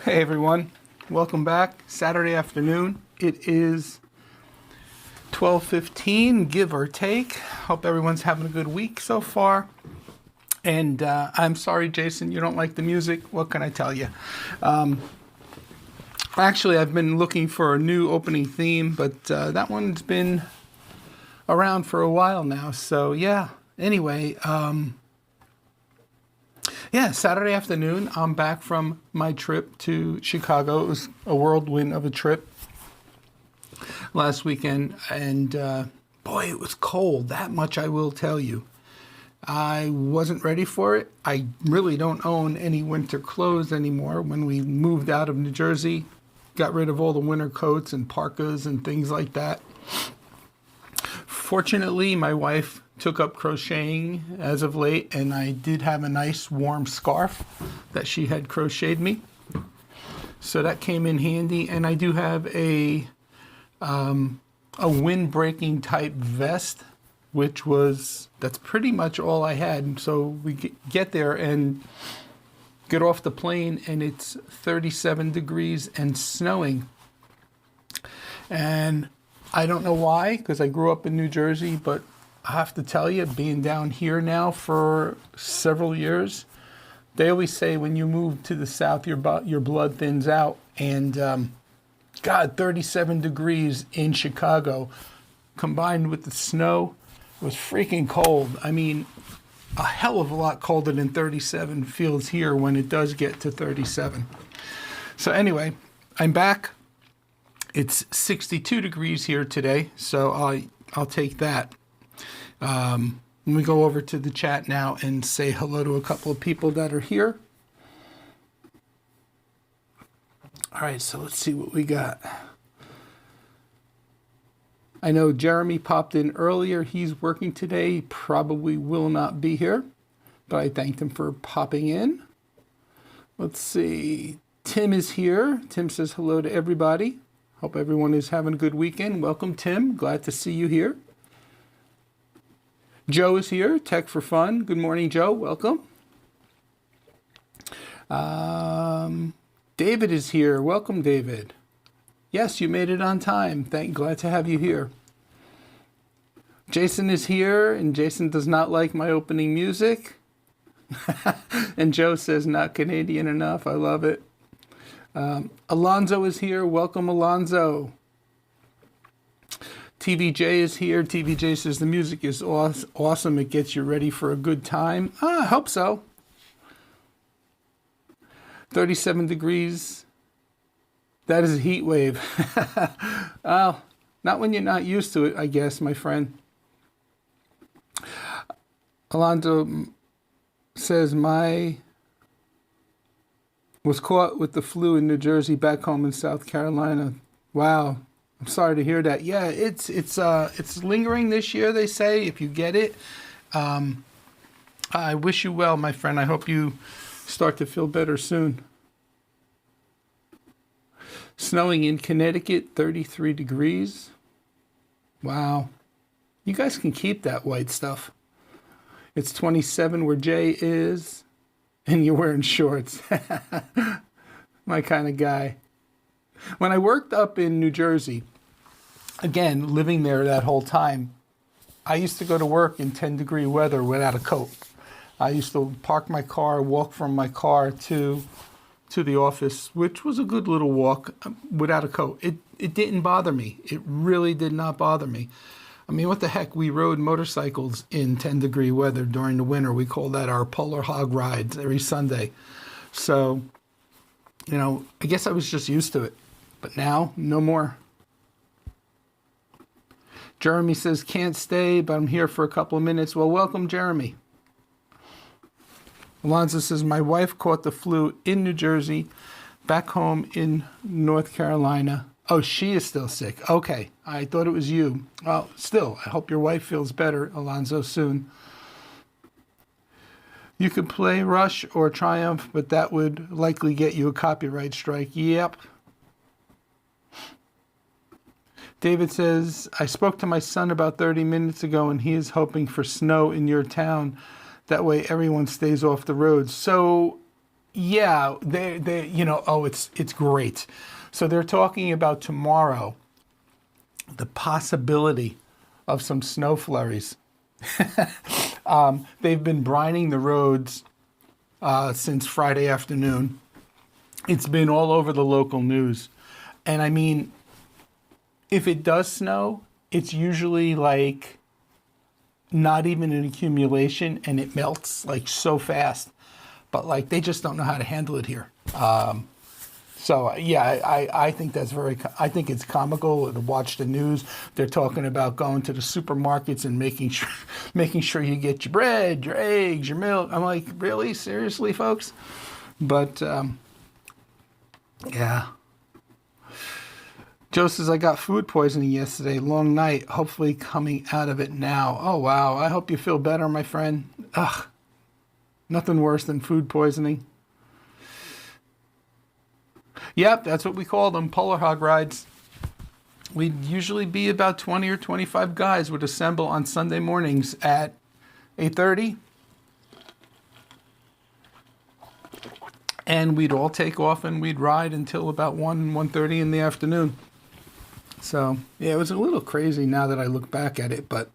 Hey everyone, welcome back. Saturday afternoon. It is 12:15, give or take. Hope everyone's having a good week so far. And I'm sorry, Jason, you don't like the music. What can I tell you? Actually, I've been looking for a new opening theme, but that one's been around for a while now. So yeah. Anyway, Saturday afternoon, I'm back from my trip to Chicago. It was a whirlwind of a trip last weekend, and boy, it was cold. That much I will tell you. I wasn't ready for it. I really don't own any winter clothes anymore. When we moved out of New Jersey, got rid of all the winter coats and parkas and things like that. Fortunately, my wife took up crocheting as of late, and I did have a nice warm scarf that she had crocheted me. So that came in handy, and I do have a wind-breaking type vest, that's pretty much all I had. So we get there and get off the plane, and it's 37 degrees and snowing. And I don't know why, because I grew up in New Jersey, but I have to tell you, being down here now for several years, they always say when you move to the south, your blood thins out. And God, 37 degrees in Chicago, combined with the snow, was freaking cold. I mean, a hell of a lot colder than 37 feels here when it does get to 37. So anyway, I'm back. It's 62 degrees here today, so I'll take that. Let me go over to the chat now and say hello to a couple of people that are here. All right, so let's see what we got. I know Jeremy popped in earlier. He's working today. He probably will not be here, but I thanked him for popping in. Let's see. Tim is here. Tim says hello to everybody. Hope everyone is having a good weekend. Welcome, Tim. Glad to see you here. Joe is here, Tech for Fun. Good morning, Joe. Welcome. David is here. Welcome, David. Yes, you made it on time. Glad to have you here. Jason is here, and Jason does not like my opening music. And Joe says, not Canadian enough. I love it. Alonzo is here. Welcome, Alonzo. TVJ is here. TVJ says the music is awesome. It gets you ready for a good time. I hope so. 37 degrees. That is a heat wave. Well, not when you're not used to it, I guess, my friend. Alonzo says, was caught with the flu in New Jersey, back home in South Carolina. Wow. I'm sorry to hear that. Yeah, it's lingering this year, they say, if you get it. I wish you well, my friend. I hope you start to feel better soon. Snowing in Connecticut, 33 degrees. Wow. You guys can keep that white stuff. It's 27 where Jay is, and you're wearing shorts. My kind of guy. When I worked up in New Jersey, again, living there that whole time, I used to go to work in 10-degree weather without a coat. I used to park my car, walk from my car to the office, which was a good little walk, without a coat. It didn't bother me. It really did not bother me. I mean, what the heck? We rode motorcycles in 10-degree weather during the winter. We call that our polar hog rides every Sunday. So, I guess I was just used to it. But now, no more. Jeremy says, can't stay, but I'm here for a couple of minutes. Well, welcome, Jeremy. Alonzo says, my wife caught the flu in New Jersey, back home in North Carolina. Oh, she is still sick. Okay, I thought it was you. Well, still, I hope your wife feels better, Alonzo, soon. You could play Rush or Triumph, but that would likely get you a copyright strike. Yep. David says, I spoke to my son about 30 minutes ago, and he is hoping for snow in your town. That way everyone stays off the roads. So Yeah, oh, it's great. So they're talking about tomorrow, the possibility of some snow flurries. They've been brining the roads since Friday afternoon. It's been all over the local news. And I mean, if it does snow, it's usually like not even an accumulation and it melts like so fast. But like they just don't know how to handle it here. So yeah, I think that's I think it's comical to watch the news. They're talking about going to the supermarkets and making sure you get your bread, your eggs, your milk. I'm like, really? Seriously, folks? But yeah. Joe says, I got food poisoning yesterday, long night, hopefully coming out of it now. Oh, wow. I hope you feel better, my friend. Ugh. Nothing worse than food poisoning. Yep, that's what we call them, polar hog rides. We'd usually be about 20 or 25 guys would assemble on Sunday mornings at 8:30. And we'd all take off and we'd ride until about 1:30 in the afternoon. So, yeah, it was a little crazy now that I look back at it, but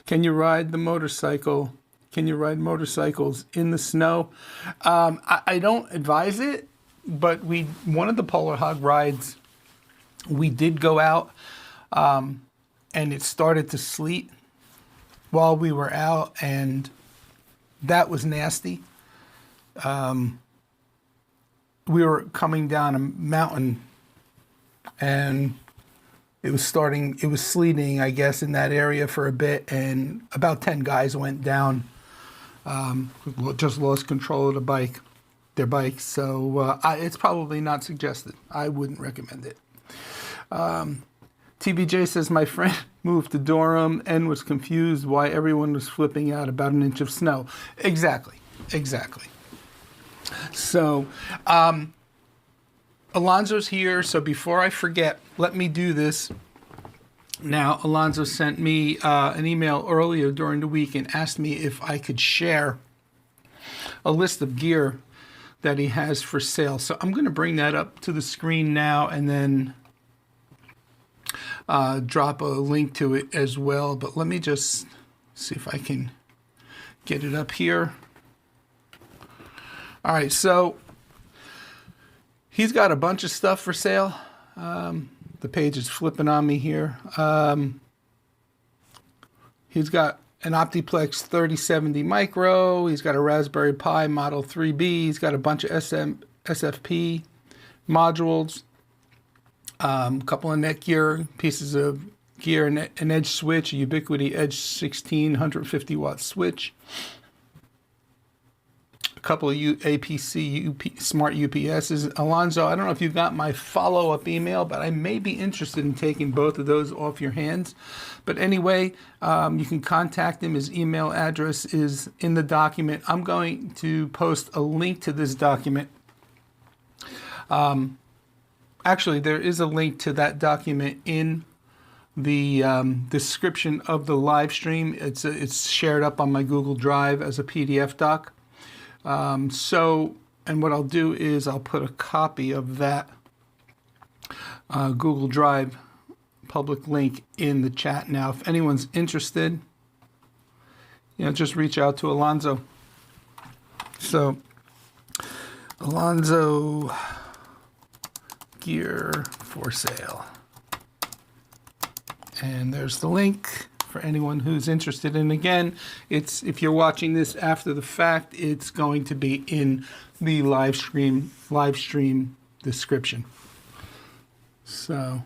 can you ride the motorcycle? Can you ride motorcycles in the snow? I don't advise it, but one of the polar hog rides, we did go out, and it started to sleet while we were out, and that was nasty. We were coming down a mountain, and it was sleeting, I guess, in that area for a bit, and about 10 guys went down, just lost control of their bikes. So it's probably not suggested. I wouldn't recommend it. TBJ says, my friend moved to Durham and was confused why everyone was flipping out about an inch of snow. Exactly. So, Alonzo's here, so before I forget, let me do this. Now, Alonzo sent me an email earlier during the week and asked me if I could share a list of gear that he has for sale. So I'm going to bring that up to the screen now and then drop a link to it as well. But let me just see if I can get it up here. All right, so he's got a bunch of stuff for sale. The page is flipping on me here. He's got an Optiplex 3070 Micro. He's got a Raspberry Pi Model 3B. He's got a bunch of SFP modules, a couple of netgear pieces of gear, an Edge switch, a Ubiquiti Edge 16 150-watt switch, a couple of APC smart UPSs. Alonzo, I don't know if you got my follow-up email, but I may be interested in taking both of those off your hands. But anyway, you can contact him. His email address is in the document. I'm going to post a link to this document. Actually, there is a link to that document in the description of the live stream. It's shared up on my Google Drive as a PDF doc. And what I'll do is I'll put a copy of that Google Drive public link in the chat now. If anyone's interested, just reach out to Alonzo. So, Alonzo gear for sale. And there's the link for anyone who's interested. And again, if you're watching this after the fact, it's going to be in the live stream description. So,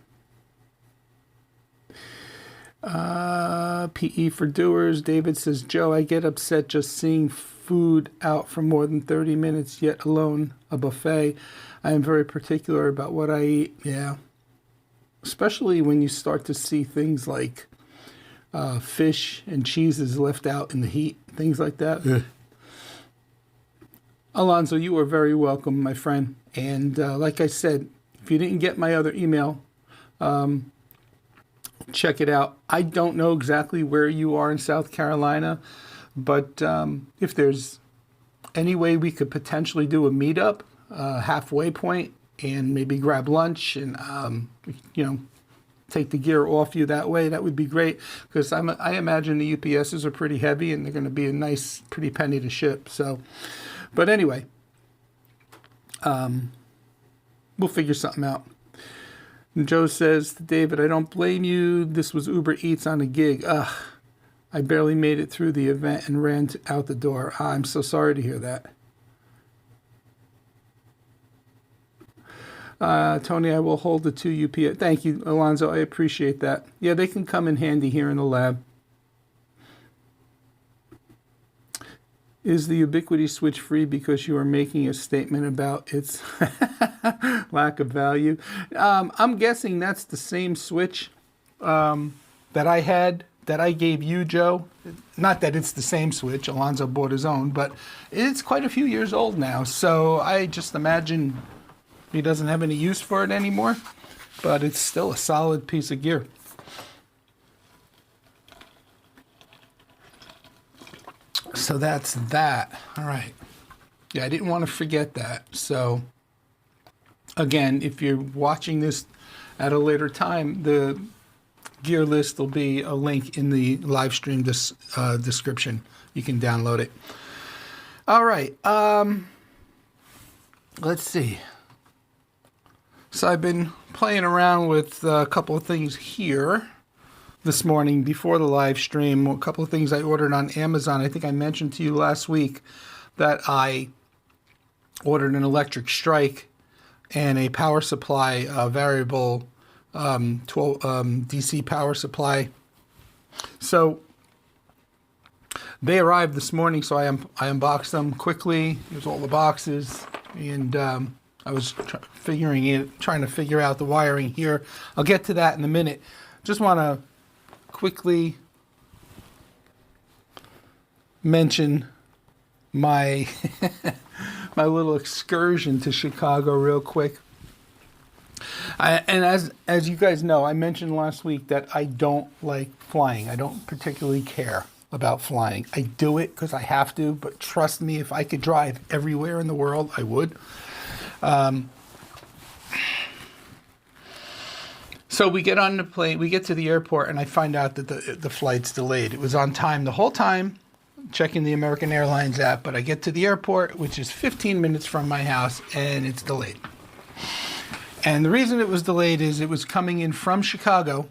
PE for doers. David says, Joe, I get upset just seeing food out for more than 30 minutes, yet alone a buffet. I am very particular about what I eat. Yeah. Especially when you start to see things like fish and cheeses left out in the heat, things like that. Yeah. Alonzo, you are very welcome, my friend. And like I said, if you didn't get my other email, check it out. I don't know exactly where you are in South Carolina, But if there's any way we could potentially do a meetup, halfway point, and maybe grab lunch and, take the gear off you that way, that would be great. Because I imagine the UPSs are pretty heavy and they're going to be a nice, pretty penny to ship. So, but anyway, we'll figure something out. And Joe says, David, I don't blame you. This was Uber Eats on a gig. Ugh, I barely made it through the event and ran out the door. I'm so sorry to hear that. Tony, I will hold the 2 UPS. Thank you, Alonzo. I appreciate that. Yeah, they can come in handy here in the lab. Is the Ubiquiti switch free because you are making a statement about its lack of value? I'm guessing that's the same switch that I had, that I gave you, Joe. Not that it's the same switch. Alonzo bought his own, but it's quite a few years old now. So I just imagine he doesn't have any use for it anymore, but it's still a solid piece of gear. So that's that. All right. Yeah, I didn't want to forget that. So again, if you're watching this at a later time, the gear list will be a link in the live stream description. You can download it. All right. Let's see. So I've been playing around with a couple of things here this morning before the live stream. A couple of things I ordered on Amazon. I think I mentioned to you last week that I ordered an electric strike and a power supply, variable 12 DC power supply. So they arrived this morning, so I unboxed them quickly. Here's all the boxes, and I was trying to figure out the wiring here. I'll get to that in a minute. Just want to quickly mention my my little excursion to Chicago real quick. And as you guys know, I mentioned last week that I don't like flying. I don't particularly care about flying. I do it because I have to, but trust me, if I could drive everywhere in the world, I would. So we get on the plane, we get to the airport, and I find out that the flight's delayed. It was on time the whole time, checking the American Airlines app, but I get to the airport, which is 15 minutes from my house, and it's delayed. And the reason it was delayed is it was coming in from Chicago,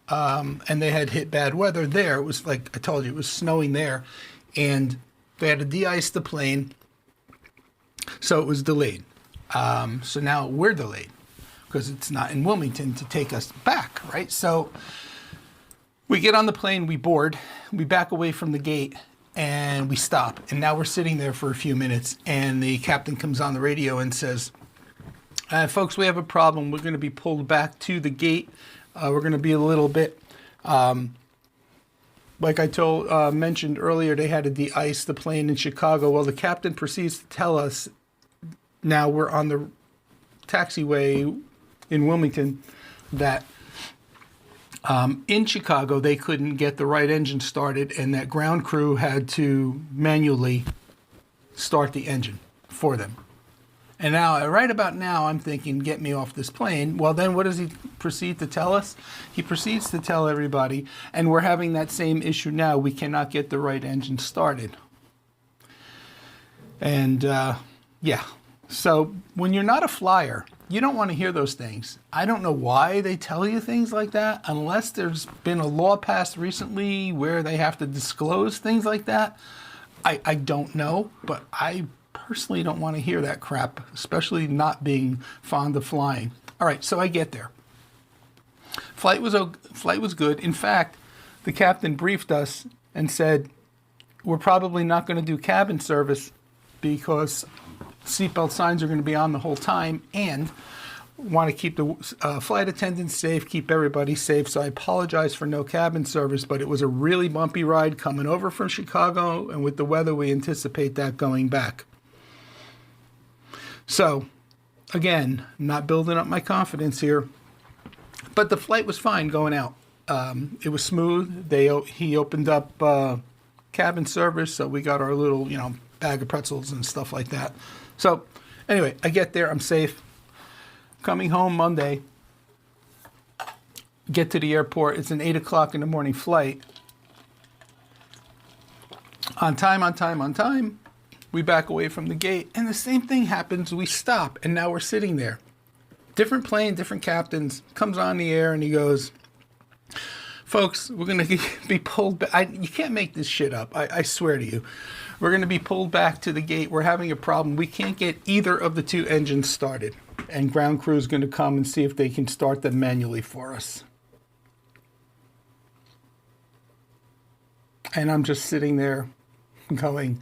and they had hit bad weather there. It was like I told you, it was snowing there, and they had to de-ice the plane, so it was delayed. So now we're delayed because it's not in Wilmington to take us back, right? So we get on the plane, we board, we back away from the gate, and we stop. And now we're sitting there for a few minutes, and the captain comes on the radio and says, folks, we have a problem. We're going to be pulled back to the gate. We're going to be a little bit, like I mentioned earlier, they had to de-ice the plane in Chicago. Well, the captain proceeds to tell us, now we're on the taxiway in Wilmington, that in Chicago they couldn't get the right engine started, and that ground crew had to manually start the engine for them. And now, right about now, I'm thinking, get me off this plane. Well, then what does he proceed to tell us? He proceeds to tell everybody, and we're having that same issue now. We cannot get the right engine started. And, yeah. So when you're not a flyer, you don't want to hear those things. I don't know why they tell you things like that, unless there's been a law passed recently where they have to disclose things like that. I don't know, but I personally don't want to hear that crap, especially not being fond of flying. All right, so I get there. Flight was good. In fact, the captain briefed us and said, we're probably not going to do cabin service because seatbelt signs are going to be on the whole time, and want to keep the flight attendants safe, keep everybody safe. So I apologize for no cabin service, but it was a really bumpy ride coming over from Chicago, and with the weather, we anticipate that going back. So, again, not building up my confidence here, but the flight was fine going out. It was smooth. He opened up cabin service, so we got our little, bag of pretzels and stuff like that. So anyway, I get there, I'm safe. Coming home Monday, get to the airport. It's an 8 o'clock in the morning flight. On time. We back away from the gate, and the same thing happens. We stop, and now we're sitting there. Different plane, different captains. Comes on the air, and he goes, folks, we're going to be pulled back. You can't make this shit up. I swear to you. We're going to be pulled back to the gate. We're having a problem. We can't get either of the two engines started. And ground crew is going to come and see if they can start them manually for us. And I'm just sitting there going,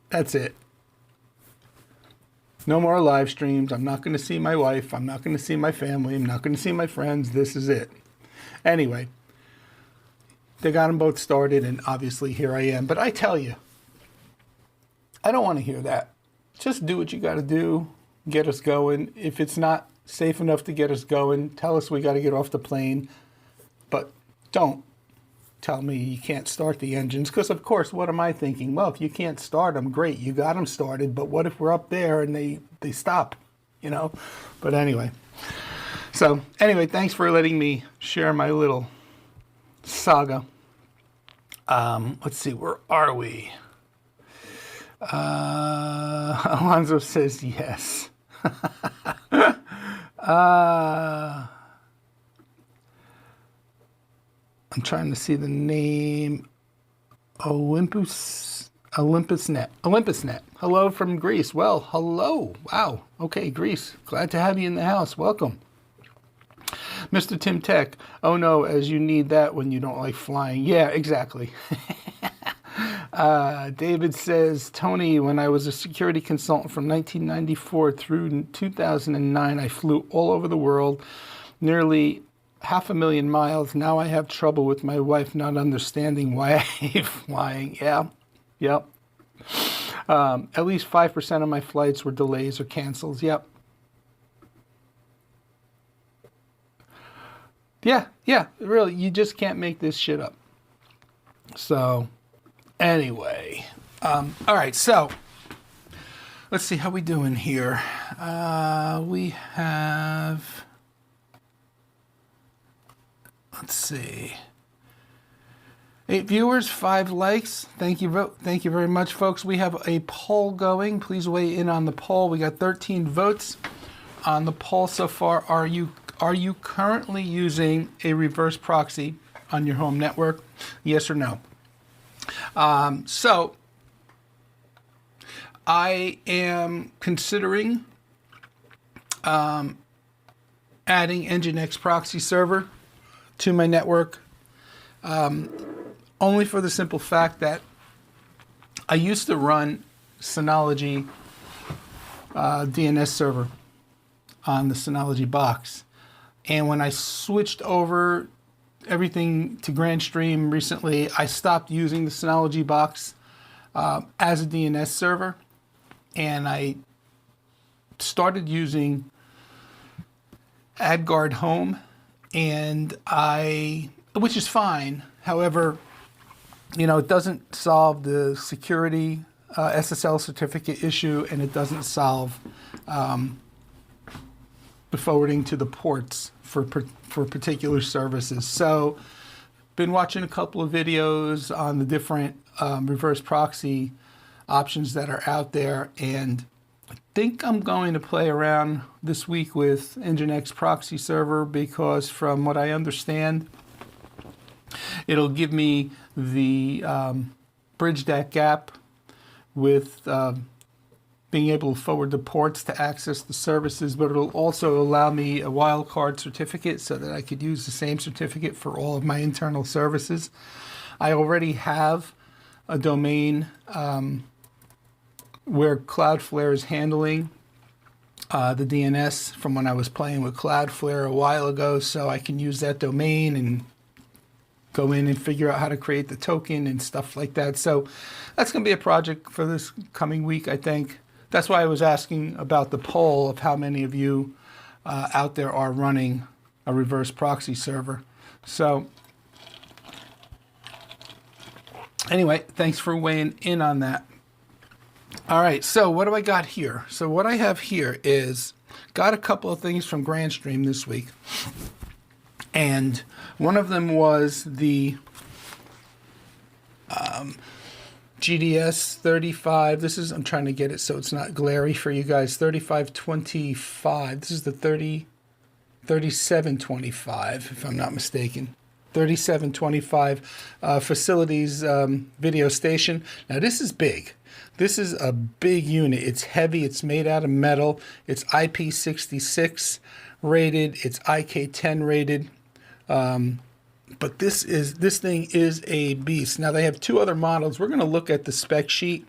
that's it. No more live streams. I'm not going to see my wife. I'm not going to see my family. I'm not going to see my friends. This is it. Anyway, they got them both started, and obviously here I am. But I tell you, I don't want to hear that. Just do what you got to do. Get us going. If it's not safe enough to get us going, tell us we got to get off the plane. But don't tell me you can't start the engines, because of course, what am I thinking? Well, if you can't start them, great, you got them started, but what if we're up there and they stop, But anyway, thanks for letting me share my little saga. Let's see, where are we? Alonzo says yes. I'm trying to see the name. Olympus Net. Hello from Greece. Well, hello. Wow. Okay, Greece. Glad to have you in the house. Welcome. Mr. Tim Tech. Oh no, as you need that when you don't like flying. Yeah, exactly. David says, Tony, when I was a security consultant from 1994 through 2009, I flew all over the world, nearly 500,000 miles. Now I have trouble with my wife not understanding why I hate flying. Yeah. Yep. At least 5% of my flights were delays or cancels. Yep. Yeah, really, you just can't make this shit up. So, anyway, all right, so let's see how we doing here. We have, let's see, 8 viewers, 5 likes. Thank you very much, folks. We have a poll going. Please weigh in on the poll. We got 13 votes on the poll so far. Are you currently using a reverse proxy on your home network? Yes or no? So I am considering adding Nginx proxy server to my network, only for the simple fact that I used to run Synology DNS server on the Synology box. And when I switched over everything to GrandStream recently, I stopped using the Synology box as a DNS server, and I started using AdGuard Home, which is fine. However, it doesn't solve the security SSL certificate issue, and it doesn't solve the forwarding to the ports for particular services. So, been watching a couple of videos on the different reverse proxy options that are out there, and I think I'm going to play around this week with Nginx proxy server, because from what I understand, it'll give me the bridge that gap with being able to forward the ports to access the services, but it'll also allow me a wildcard certificate so that I could use the same certificate for all of my internal services. I already have a domain where Cloudflare is handling the DNS from when I was playing with Cloudflare a while ago, so I can use that domain and go in and figure out how to create the token and stuff like that. So that's going to be a project for this coming week, I think. That's why I was asking about the poll of how many of you out there are running a reverse proxy server. So Anyway, thanks for weighing in on that. All right, so what do I got here? So what I have here is got a couple of things from Grandstream this week. And one of them was the GDS 35. This is, I'm trying to get it so it's not glary for you guys. 3525. This is the 3725, if I'm not mistaken. 3725 facilities video station. Now this is big. This is a big unit. It's heavy. It's made out of metal. It's IP66 rated. It's IK10 rated. But this thing is a beast. Now they have two other models. We're going to look at the spec sheet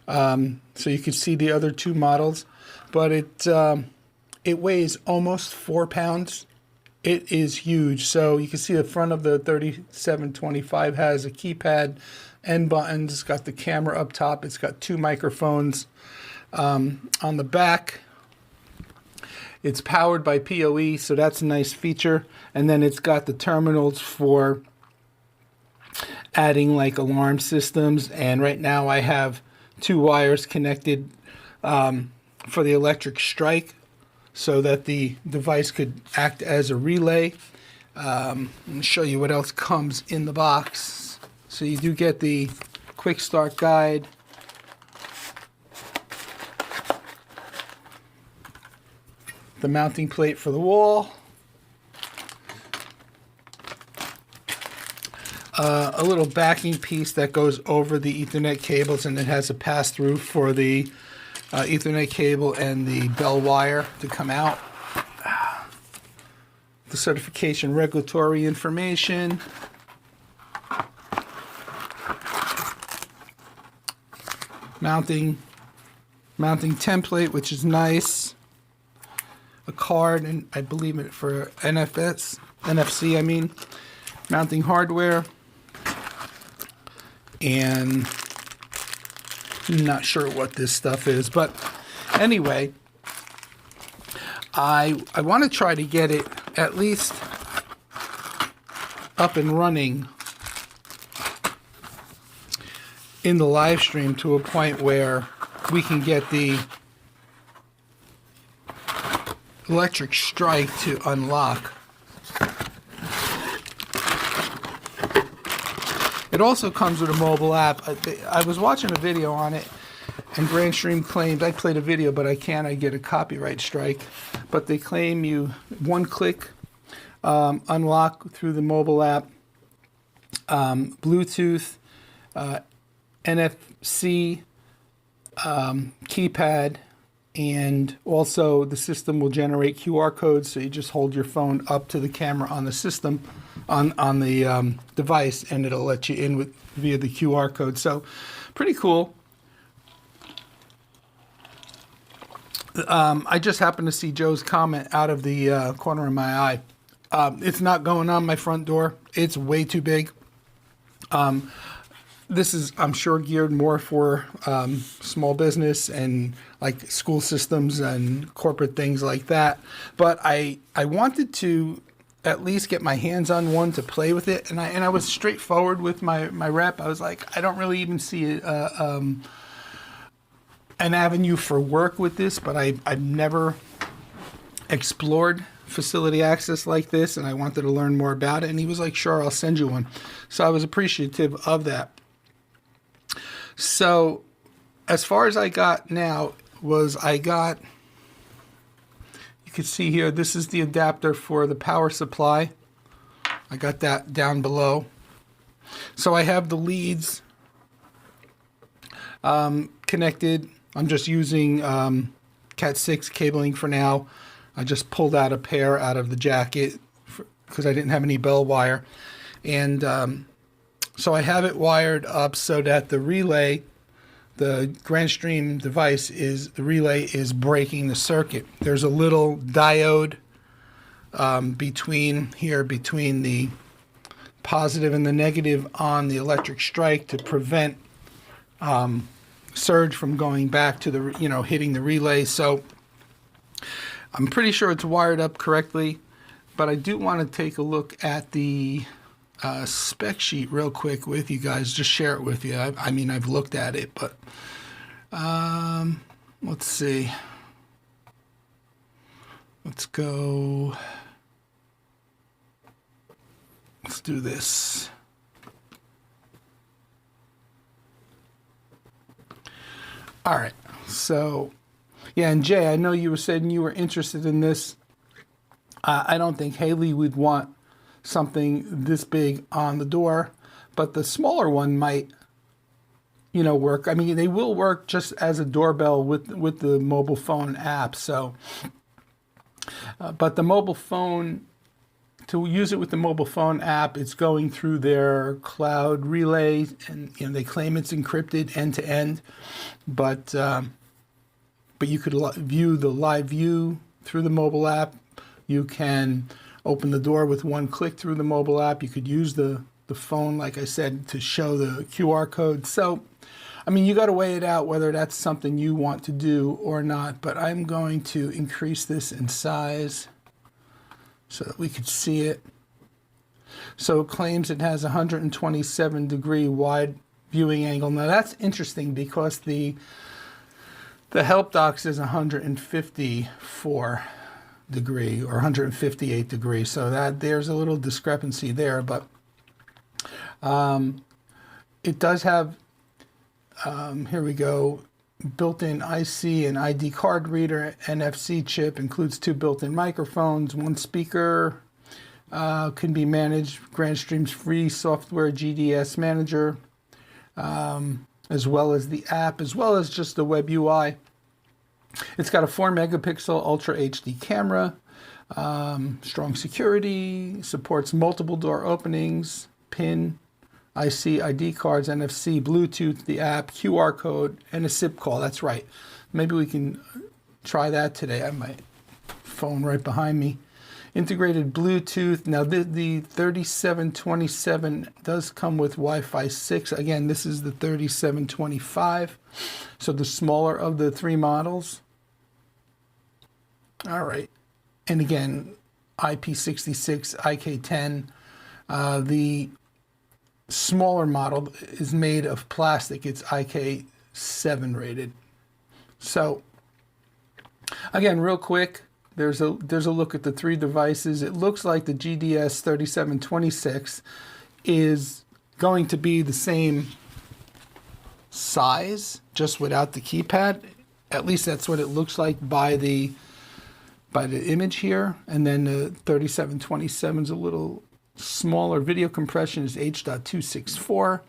so you can see the other two models. But it weighs almost 4 pounds. It is huge. So you can see the front of the 3725 has a keypad and buttons. It's got the camera up top. It's got 2 microphones on the back. It's powered by PoE, so that's a nice feature. And then it's got the terminals for adding like alarm systems. And right now I have 2 wires connected for the electric strike so that the device could act as a relay. Let me show you what else comes in the box. So you do get the quick start guide. The mounting plate for the wall. A little backing piece that goes over the Ethernet cables, and it has a pass-through for the Ethernet cable and the bell wire to come out. The certification regulatory information. Mounting template, which is nice. A card, and I believe it for NFC, I mean. Mounting hardware. And I'm not sure what this stuff is, but anyway, I want to try to get it at least up and running in the live stream to a point where we can get the electric strike to unlock. It also comes with a mobile app. I was watching a video on it, and Grandstream claimed, I played a video, but I get a copyright strike. But they claim you one-click unlock through the mobile app, Bluetooth, NFC, keypad, and also the system will generate QR codes, so you just hold your phone up to the camera on the system, on the device, and it'll let you in via the QR code. So pretty cool. I just happened to see Joe's comment out of the corner of my eye. It's not going on my front door. It's way too big. This is, I'm sure, geared more for small business and like school systems and corporate things like that. But I wanted to at least get my hands on one to play with it. And I was straightforward with my rep. I was like, I don't really even see an avenue for work with this, but I've never explored facility access like this, and I wanted to learn more about it. And he was like, sure, I'll send you one. So I was appreciative of that. So as far as I got now was you can see here, this is the adapter for the power supply. I got that down below. So I have the leads connected. I'm just using Cat 6 cabling for now. I just pulled out a pair out of the jacket because I didn't have any bell wire. And so I have it wired up so that the relay, the Grandstream device, the relay is breaking the circuit. There's a little diode between the positive and the negative on the electric strike to prevent surge from going back to the, hitting the relay. So I'm pretty sure it's wired up correctly, but I do want to take a look at the spec sheet real quick with you guys, just share it with you. I mean, I've looked at it, but let's see. Let's go. Let's do this. All right. So, yeah, and Jay, I know you were saying you were interested in this. I don't think Haley would want something this big on the door, but the smaller one might, work. I mean, they will work just as a doorbell with the mobile phone app. So, but the mobile phone, to use it with the mobile phone app, it's going through their cloud relay, and they claim it's encrypted end to end. But you could view the live view through the mobile app. You can open the door with one click through the mobile app. You could use the phone, like I said, to show the QR code. So, I mean, you got to weigh it out whether that's something you want to do or not. But I'm going to increase this in size so that we could see it. So it claims it has 127-degree wide viewing angle. Now that's interesting because the help docs is 154 degree or 158 degrees. So that there's a little discrepancy there, but it does have, here we go, built-in IC and ID card reader, NFC chip, includes 2 built-in microphones, 1 speaker, can be managed, GrandStream's free software GDS manager, as well as the app, as well as just the web UI. It's got a 4-megapixel Ultra HD camera, strong security, supports multiple door openings, PIN, IC, ID cards, NFC, Bluetooth, the app, QR code, and a SIP call. That's right. Maybe we can try that today. I have my phone right behind me. Integrated Bluetooth. Now the 3727 does come with Wi-Fi 6. Again, this is the 3725. So the smaller of the 3 models. All right. And again, IP66, IK10. The smaller model is made of plastic. It's IK7 rated. So again, real quick, there's a look at the 3 devices. It looks like the GDS 3726 is going to be the same size, just without the keypad. At least that's what it looks like by the image here. And then the 3727 is a little smaller. Video compression is H.264.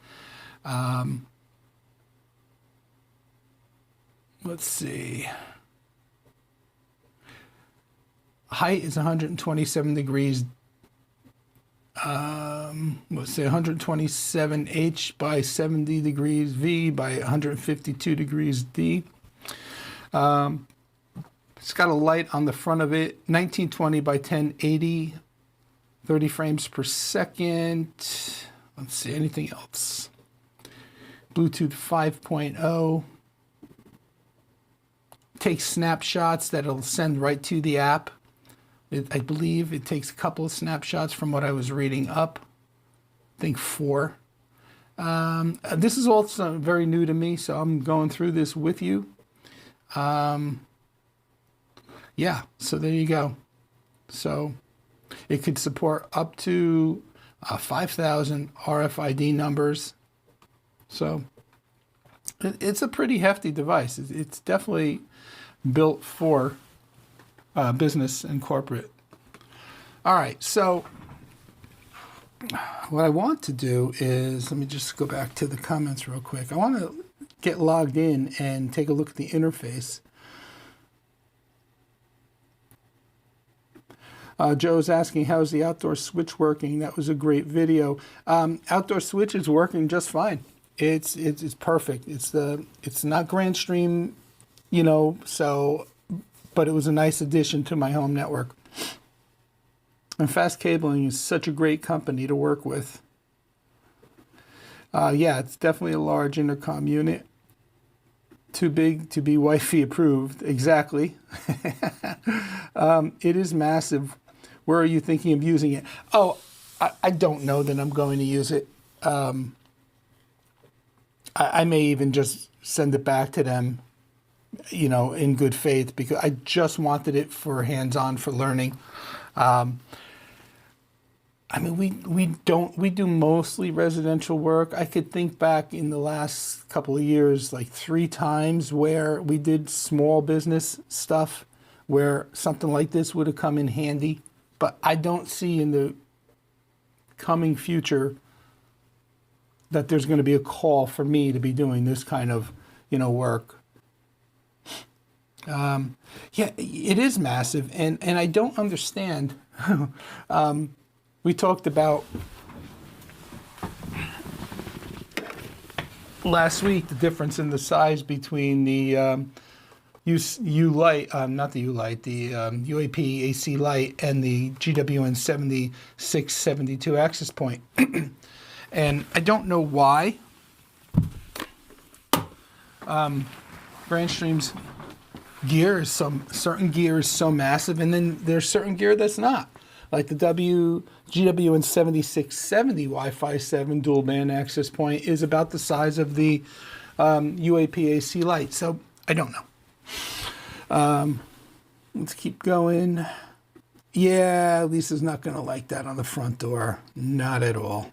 Let's see. Height is 127 degrees. Let's say 127 H by 70 degrees V by 152 degrees D. It's got a light on the front of it, 1920 by 1080, 30 frames per second. Let's see, anything else? Bluetooth 5.0. Takes snapshots that it'll send right to the app. I believe it takes a couple of snapshots from what I was reading up. I think 4. This is also very new to me, so I'm going through this with you. Yeah, so there you go. So it could support up to 5,000 RFID numbers. So it's a pretty hefty device. It's definitely built for business and corporate. All right, so what I want to do is, let me just go back to the comments real quick. I want to get logged in and take a look at the interface. Joe's asking, how's the outdoor switch working? That was a great video. Outdoor switch is working just fine. It's perfect. It's not GrandStream, so, but it was a nice addition to my home network. And Fast Cabling is such a great company to work with. Yeah, it's definitely a large intercom unit. Too big to be Wi-Fi approved. Exactly. It is massive. Where are you thinking of using it? Oh, I don't know that I'm going to use it. I may even just send it back to them, in good faith, because I just wanted it for hands-on, for learning. We do mostly residential work. I could think back in the last couple of years, like 3 times where we did small business stuff where something like this would have come in handy. But I don't see in the coming future that there's going to be a call for me to be doing this kind of, work. Yeah, it is massive, and I don't understand. We talked about last week the difference in the size between the U-Light, not the U-Light, the UAP AC Light and the GWN 7672 access point. And I don't know why Grandstream's gear is certain gear is so massive, and then there's certain gear that's not. Like the GWN 7670 Wi-Fi 7 dual band access point is about the size of the UAP AC Light. So I don't know. Let's keep going. Yeah, Lisa's not going to like that on the front door. Not at all.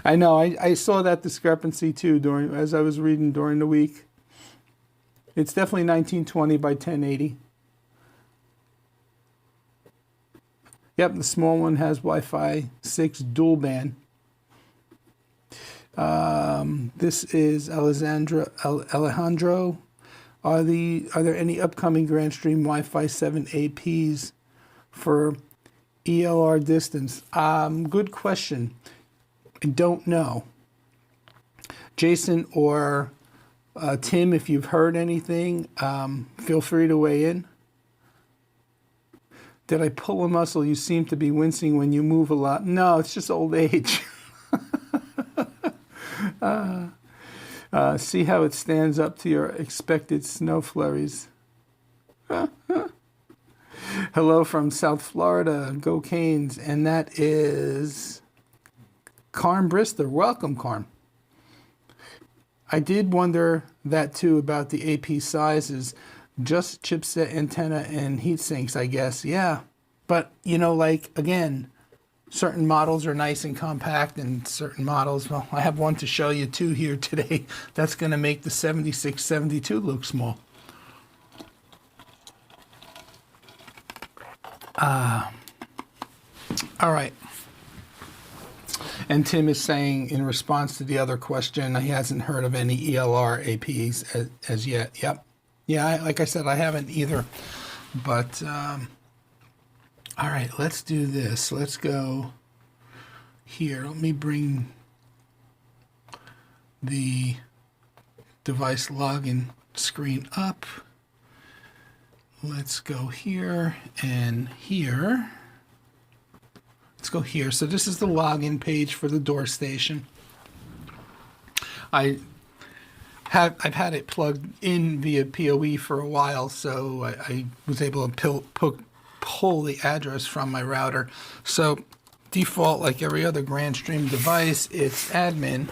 I know. I saw that discrepancy too as I was reading during the week. It's definitely 1920 by 1080. Yep, the small one has Wi-Fi 6 dual band. This is Alejandro. Are there any upcoming Grandstream Wi-Fi 7 APs for ELR distance? Good question. I don't know. Jason or Tim, if you've heard anything, feel free to weigh in. Did I pull a muscle? You seem to be wincing when you move a lot. No, it's just old age. See how it stands up to your expected snow flurries. Hello from South Florida. Go Canes. And that is Carm Brister. Welcome, Carm. I did wonder that too about the AP sizes. Just chipset, antenna, and heat sinks, I guess. Yeah. But, again, certain models are nice and compact, and certain models, well, I have one to show you too here today. That's going to make the 7672 look small. All right. And Tim is saying, in response to the other question, he hasn't heard of any ELR APs as yet. Yep. Yeah, like I said, I haven't either. But, all right, let's do this. Let's go here. Let me bring the device login screen up. Let's go here and here. Let's go here. So this is the login page for the door station. I've had it plugged in via PoE for a while, so I was able to pull the address from my router. So default, like every other Grandstream device, it's admin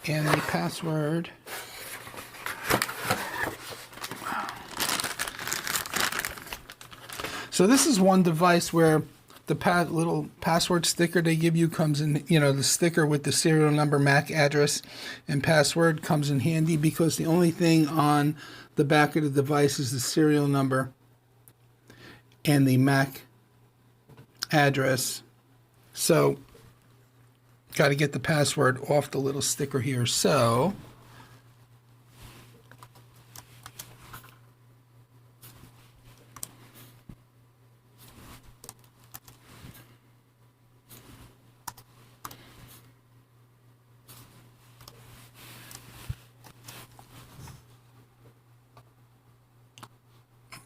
and the password. So this is one device where the little password sticker they give you comes in, the sticker with the serial number, MAC address, and password comes in handy, because the only thing on the back of the device is the serial number and the MAC address. So, got to get the password off the little sticker here. So,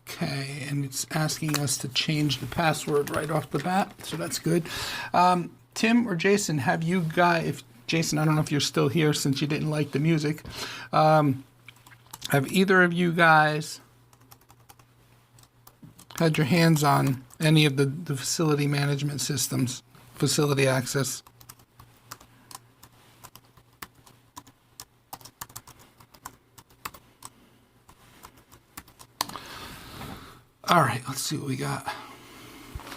okay, and it's asking us to change the password right off the bat, so that's good. Tim or Jason, have you guys, Jason, I don't know if you're still here since you didn't like the music. Have either of you guys had your hands on any of the facility management systems, facility access. All right, let's see what we got.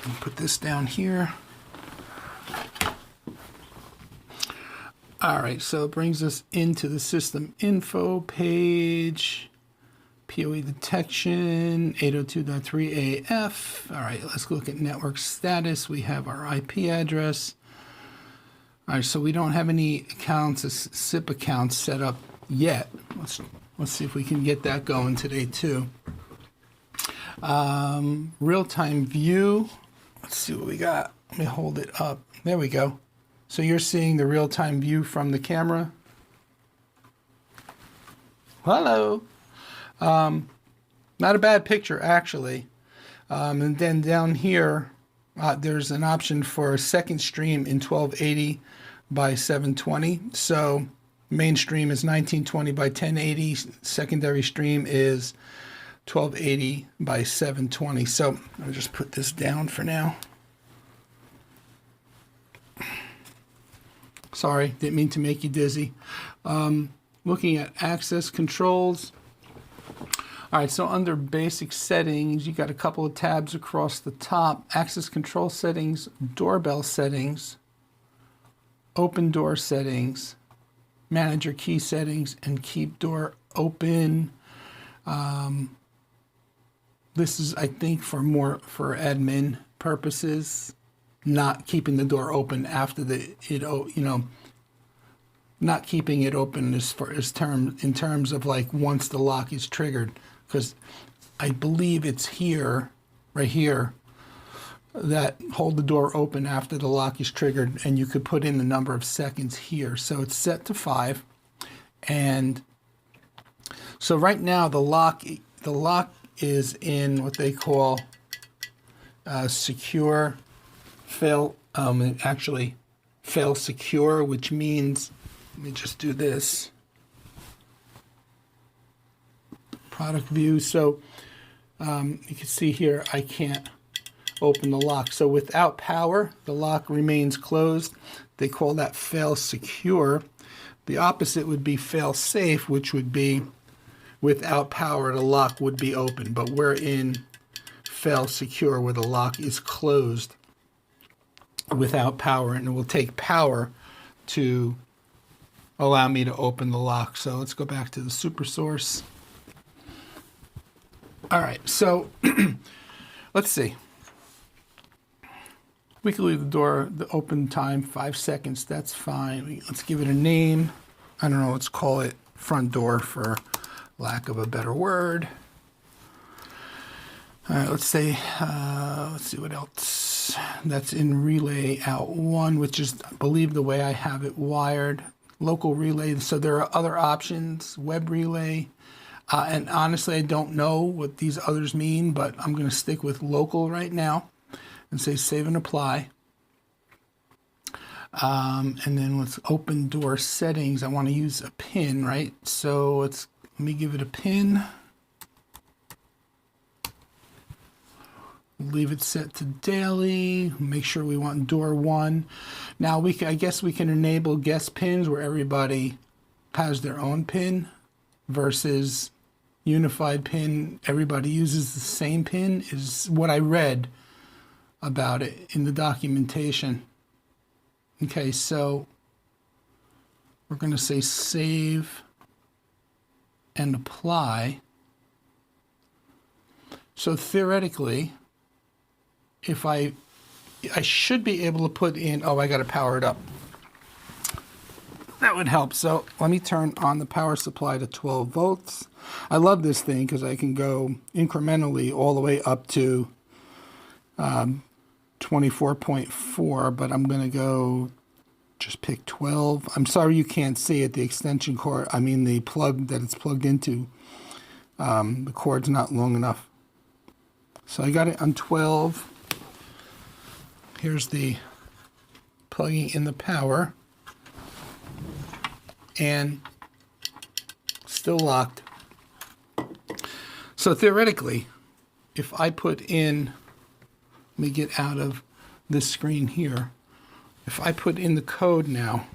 I'll put this down here. All right, so it brings us into the system info page, PoE detection, 802.3 AF. All right, let's look at network status. We have our IP address. All right, so we don't have any accounts, SIP accounts set up yet. Let's see if we can get that going today too. Real-time view. Let's see what we got. Let me hold it up. There we go. So you're seeing the real-time view from the camera. Hello. Not a bad picture, actually. And then down here, there's an option for a second stream in 1280 by 720. So main stream is 1920 by 1080. Secondary stream is 1280 by 720. So I'll just put this down for now. Sorry, didn't mean to make you dizzy. Looking at access controls. All right, so under basic settings, you got a couple of tabs across the top. Access control settings, doorbell settings, open door settings, manager key settings, and keep door open. This is, I think, for admin purposes. Not keeping the door open after not keeping it open in terms of like once the lock is triggered, because I believe it's here, right here, that hold the door open after the lock is triggered, and you could put in the number of seconds here. So it's set to 5, and so right now the lock is in what they call secure. Fail secure, which means, let me just do this. Product view. So you can see here, I can't open the lock. So without power, the lock remains closed. They call that fail secure. The opposite would be fail safe, which would be without power, the lock would be open. But we're in fail secure, where the lock is closed without power, and it will take power to allow me to open the lock. So let's go back to the super source. All right, so let's see. We can leave the door, the open time 5 seconds. That's fine. Let's give it a name. I don't know, let's call it front door for lack of a better word. All right, let's see what else. That's in relay out 1, which is, I believe, the way I have it wired. Local relay, so there are other options, web relay. And honestly, I don't know what these others mean, but I'm going to stick with local right now and say save and apply. And then let's open door settings. I want to use a pin, right? So let me give it a pin. Leave it set to daily. Make sure we want door 1. Now I guess we can enable guest pins where everybody has their own pin versus unified pin. Everybody uses the same pin is what I read about it in the documentation. Okay, so we're going to say save and apply. So theoretically, if I should be able to put in, I got to power it up. That would help. So let me turn on the power supply to 12 volts. I love this thing because I can go incrementally all the way up to 24.4, but I'm going to just pick 12. I'm sorry you can't see it. The extension cord, the plug that it's plugged into, the cord's not long enough. So I got it on 12. Here's the plugging in the power, and still locked. So theoretically, if I put in, let me get out of this screen here. If I put in the code now,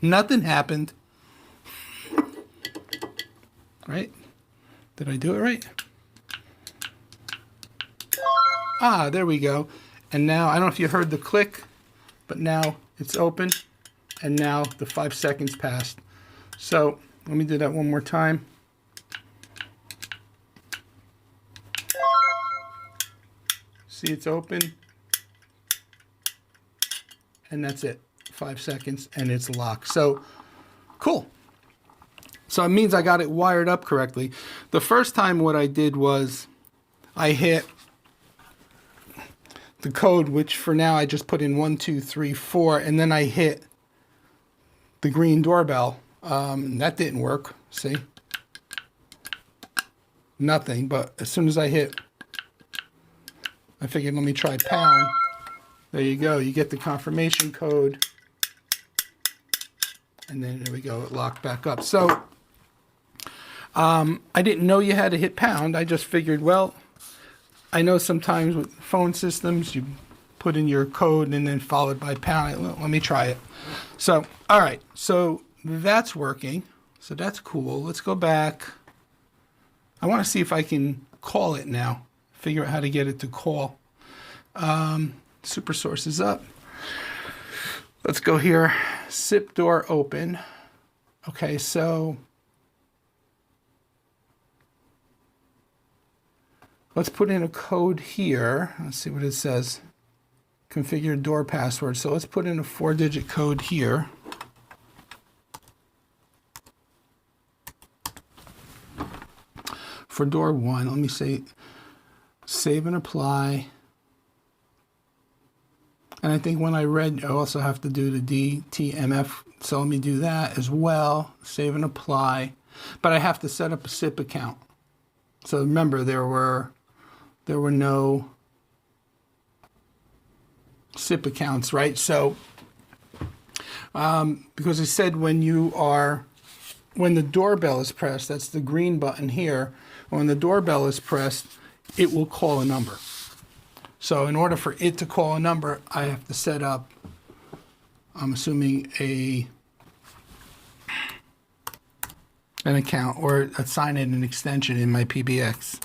nothing happened. Right? Did I do it right? Ah, there we go. And now, I don't know if you heard the click, but now it's open, and now the 5 seconds passed. So let me do that one more time. See, it's open, and that's it. 5 seconds, and it's locked. So, cool. So it means I got it wired up correctly. The first time what I did was I hit the code, which for now I just put in 1, 2, 3, 4, and then I hit the green doorbell. That didn't work, see? Nothing, but as soon as I hit, I figured let me try pound. There you go, you get the confirmation code. And then there we go, it locked back up. So I didn't know you had to hit pound. I just figured, well, I know sometimes with phone systems, you put in your code and then followed by pound. Let me try it. So, all right, so that's working. So that's cool. Let's go back. I want to see if I can call it now, figure out how to get it to call. SuperSource is up. Let's go here, SIP door open. Okay, so let's put in a code here. Let's see what it says. Configure door password. So let's put in a 4-digit code here. For door 1, let me say save and apply. And I think when I read, I also have to do the DTMF. So let me do that as well. Save and apply. But I have to set up a SIP account. So remember, there were no SIP accounts, right? So because it said when the doorbell is pressed, that's the green button here. When the doorbell is pressed, it will call a number. So in order for it to call a number, I have to set up, I'm assuming an account or assign it an extension in my PBX.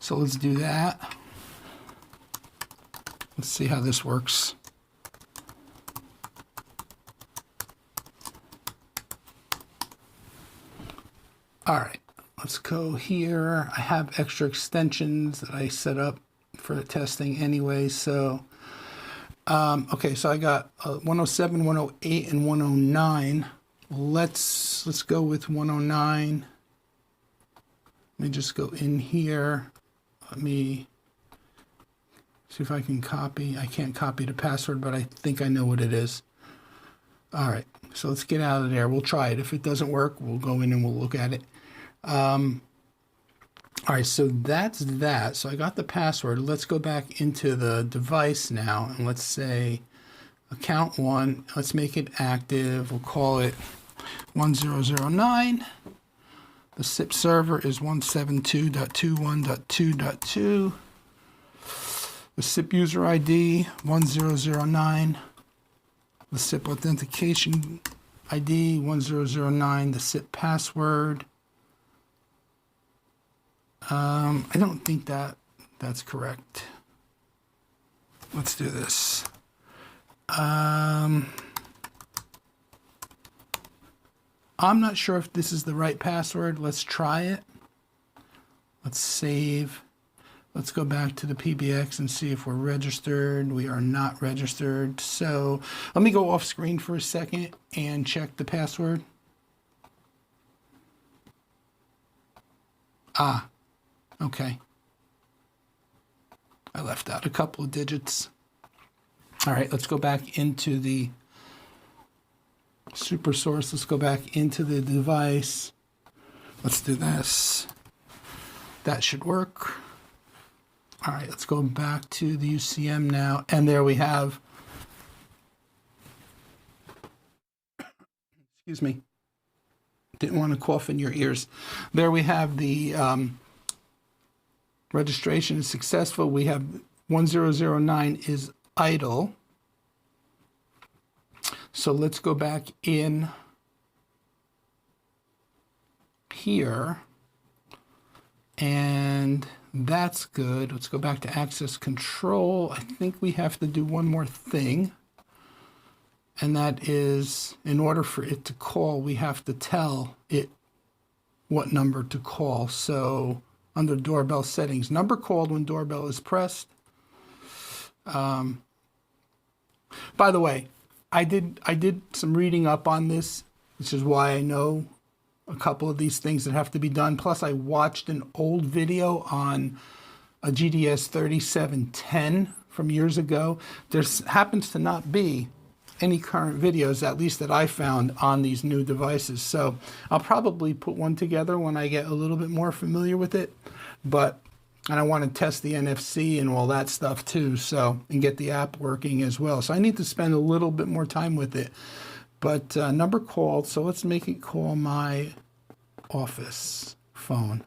So let's do that. Let's see how this works. All right, let's go here. I have extra extensions that I set up for the testing anyway. So, okay, so I got 107, 108, and 109. Let's go with 109. Let me just go in here. Let me see if I can copy. I can't copy the password, but I think I know what it is. All right, so let's get out of there. We'll try it. If it doesn't work, we'll go in and we'll look at it. All right, so that's that. So I got the password. Let's go back into the device now, and let's say account 1. Let's make it active. We'll call it 1009. The SIP server is 172.21.2.2. The SIP user ID 1009. The SIP authentication ID 1009. The SIP password. I don't think that's correct. Let's do this. I'm not sure if this is the right password. Let's try it. Let's save. Let's go back to the PBX and see if we're registered. We are not registered. So let me go off screen for a second and check the password. Ah, okay. I left out a couple of digits. All right, let's go back into the SuperSource. Let's go back into the device. Let's do this. That should work. All right, let's go back to the UCM now. And there we have Excuse me. Didn't want to cough in your ears. There we have the registration is successful. We have 1009 is idle. So let's go back in here. And that's good. Let's go back to access control. I think we have to do one more thing. And that is, in order for it to call, we have to tell it what number to call. So under doorbell settings, number called when doorbell is pressed. By the way, I did some reading up on this, which is why I know a couple of these things that have to be done. Plus, I watched an old video on a GDS 3710 from years ago. There happens to not be any current videos, at least that I found, on these new devices. So I'll probably put one together when I get a little bit more familiar with it. And I want to test the NFC and all that stuff too, so, and get the app working as well. So I need to spend a little bit more time with it. But number called, so let's make it call my office phone.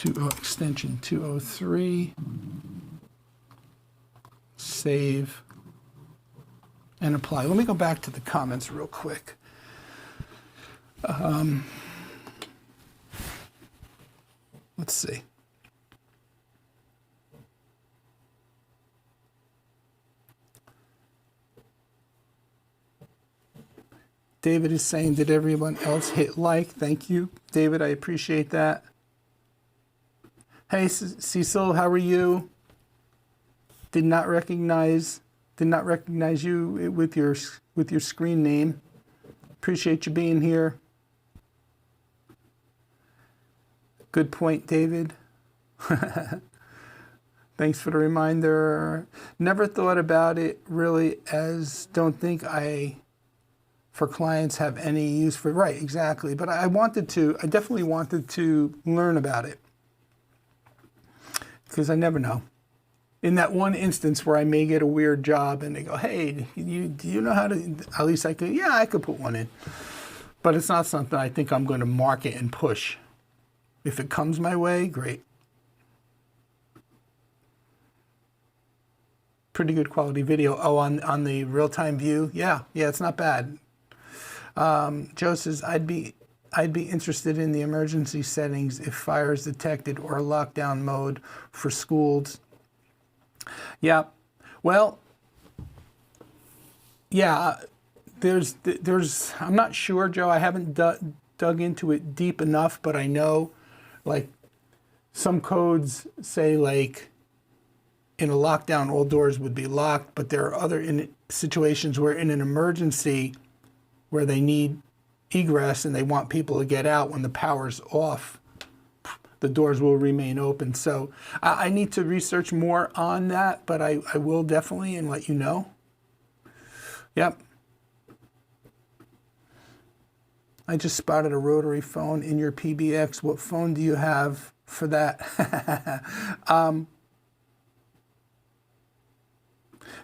Extension 203. Save. And apply. Let me go back to the comments real quick. Let's see. David is saying, did everyone else hit like? Thank you, David. I appreciate that. Hey, Cecil, how are you? Did not recognize you with your screen name. Appreciate you being here. Good point, David. Thanks for the reminder. Never thought about it really, as don't think I, for clients, have any use for, right, exactly. But I definitely wanted to learn about it, because I never know. In that one instance where I may get a weird job and they go, hey, do you know how to, at least I could, yeah, I could put one in. But it's not something I think I'm going to market and push. If it comes my way, great. Pretty good quality video. Oh, on the real-time view? Yeah, it's not bad. Joe says, I'd be interested in the emergency settings if fire is detected, or lockdown mode for schools. Yeah, well, yeah, there's I'm not sure, Joe. I haven't dug into it deep enough, but I know, like, some codes say, like, in a lockdown, all doors would be locked, but there are other situations where in an emergency where they need egress and they want people to get out when the power's off, the doors will remain open. So I need to research more on that, but I will definitely, and let you know. Yep. I just spotted a rotary phone in your PBX. What phone do you have for that?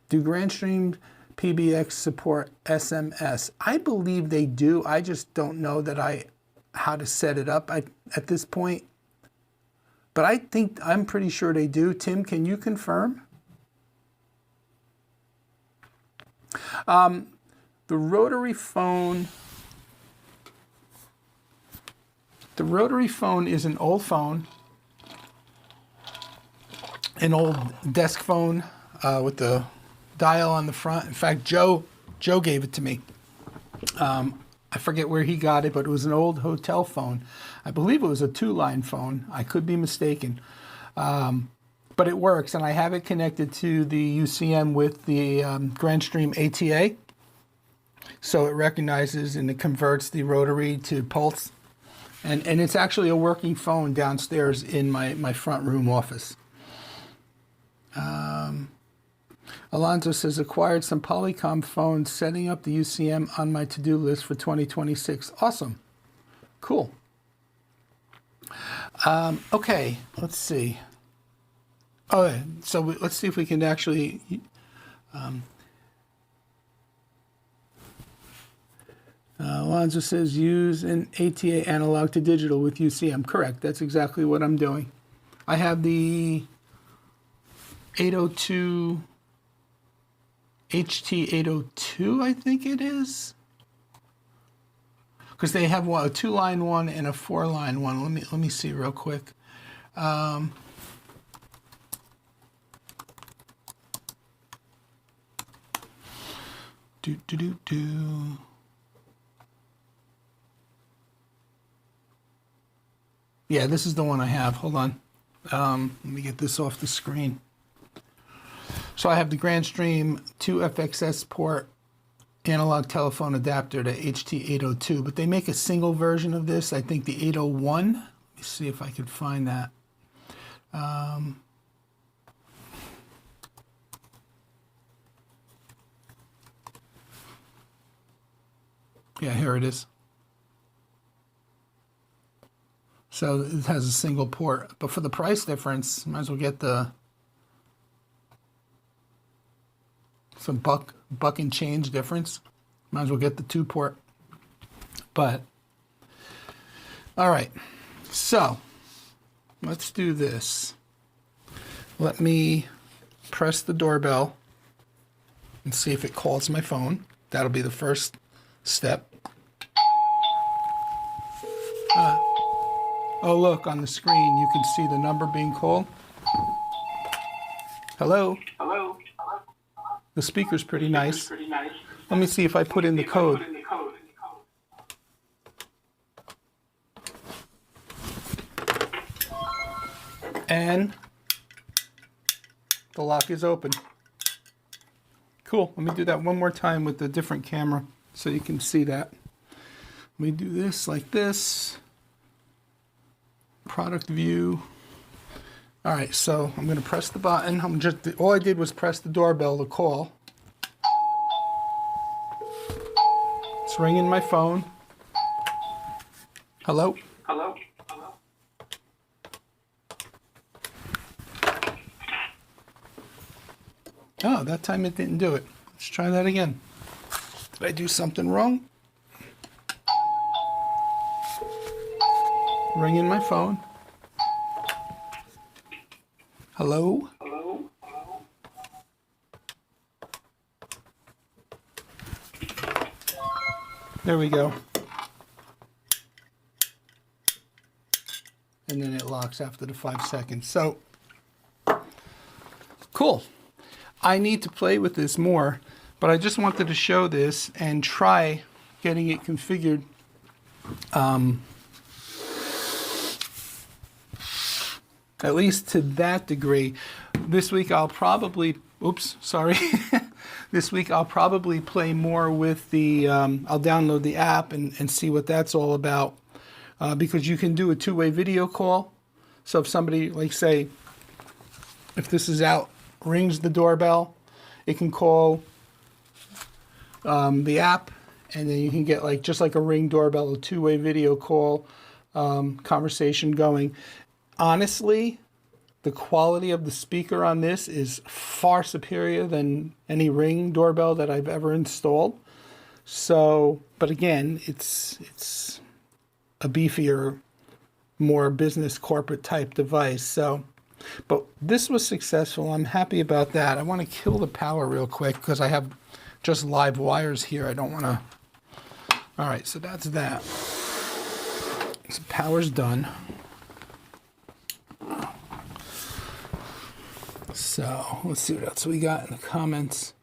Do GrandStream PBX support SMS? I believe they do. I just don't know how to set it up at this point. But I'm pretty sure they do. Tim, can you confirm? The rotary phone is an old phone, an old desk phone with the dial on the front. In fact, Joe gave it to me. I forget where he got it, but it was an old hotel phone. I believe it was a 2-line phone. I could be mistaken. But it works, and I have it connected to the UCM with the GrandStream ATA. So it recognizes and it converts the rotary to pulse. And it's actually a working phone downstairs in my front room office. Alonzo says, acquired some Polycom phones, setting up the UCM on my to-do list for 2026. Awesome. Cool. Okay, let's see. Oh, so let's see if we can actually... Alonzo says use an ATA analog to digital with UCM. Correct. That's exactly what I'm doing. I have the 802 HT802, I think it is. Because they have a 2-line one and a 4-line one. Let me see real quick. Yeah, this is the one I have. Hold on. Let me get this off the screen. So I have the Grandstream 2FXS port analog telephone adapter to HT802, but they make a single version of this. I think the 801. Let me see if I could find that. Yeah, here it is. So it has a single port, but for the price difference, might as well get some buck and change difference. Might as well get the 2-port. But all right, so let's do this. Let me press the doorbell and see if it calls my phone. That'll be the first step. Oh, look, on the screen, you can see the number being called. Hello? Hello? The speaker's pretty nice. Let me see if I put in the code. And the lock is open. Cool. Let me do that one more time with a different camera so you can see that. Let me do this like this. Product view. All right, so I'm going to press the button. All I did was press the doorbell to call. It's ringing my phone. Hello? Hello? Hello? Oh, that time it didn't do it. Let's try that again. Did I do something wrong? Ringing my phone. Hello? Hello? Hello? There we go. And then it locks after the 5 seconds. So, cool. I need to play with this more, but I just wanted to show this and try getting it configured. At least to that degree. This week I'll probably, This week I'll probably play more with the, I'll download the app and see what that's all about. Because you can do a 2-way video call. So if somebody, like say, if this is out, rings the doorbell, it can call the app, and then you can get like just like a Ring doorbell, a 2-way video call conversation going. Honestly, the quality of the speaker on this is far superior than any Ring doorbell that I've ever installed. So, but again, it's a beefier, more business corporate type device. So, but this was successful. I'm happy about that. I want to kill the power real quick because I have just live wires here. I don't want to. All right, so that's that. So power's done. So let's see what else we got in the comments.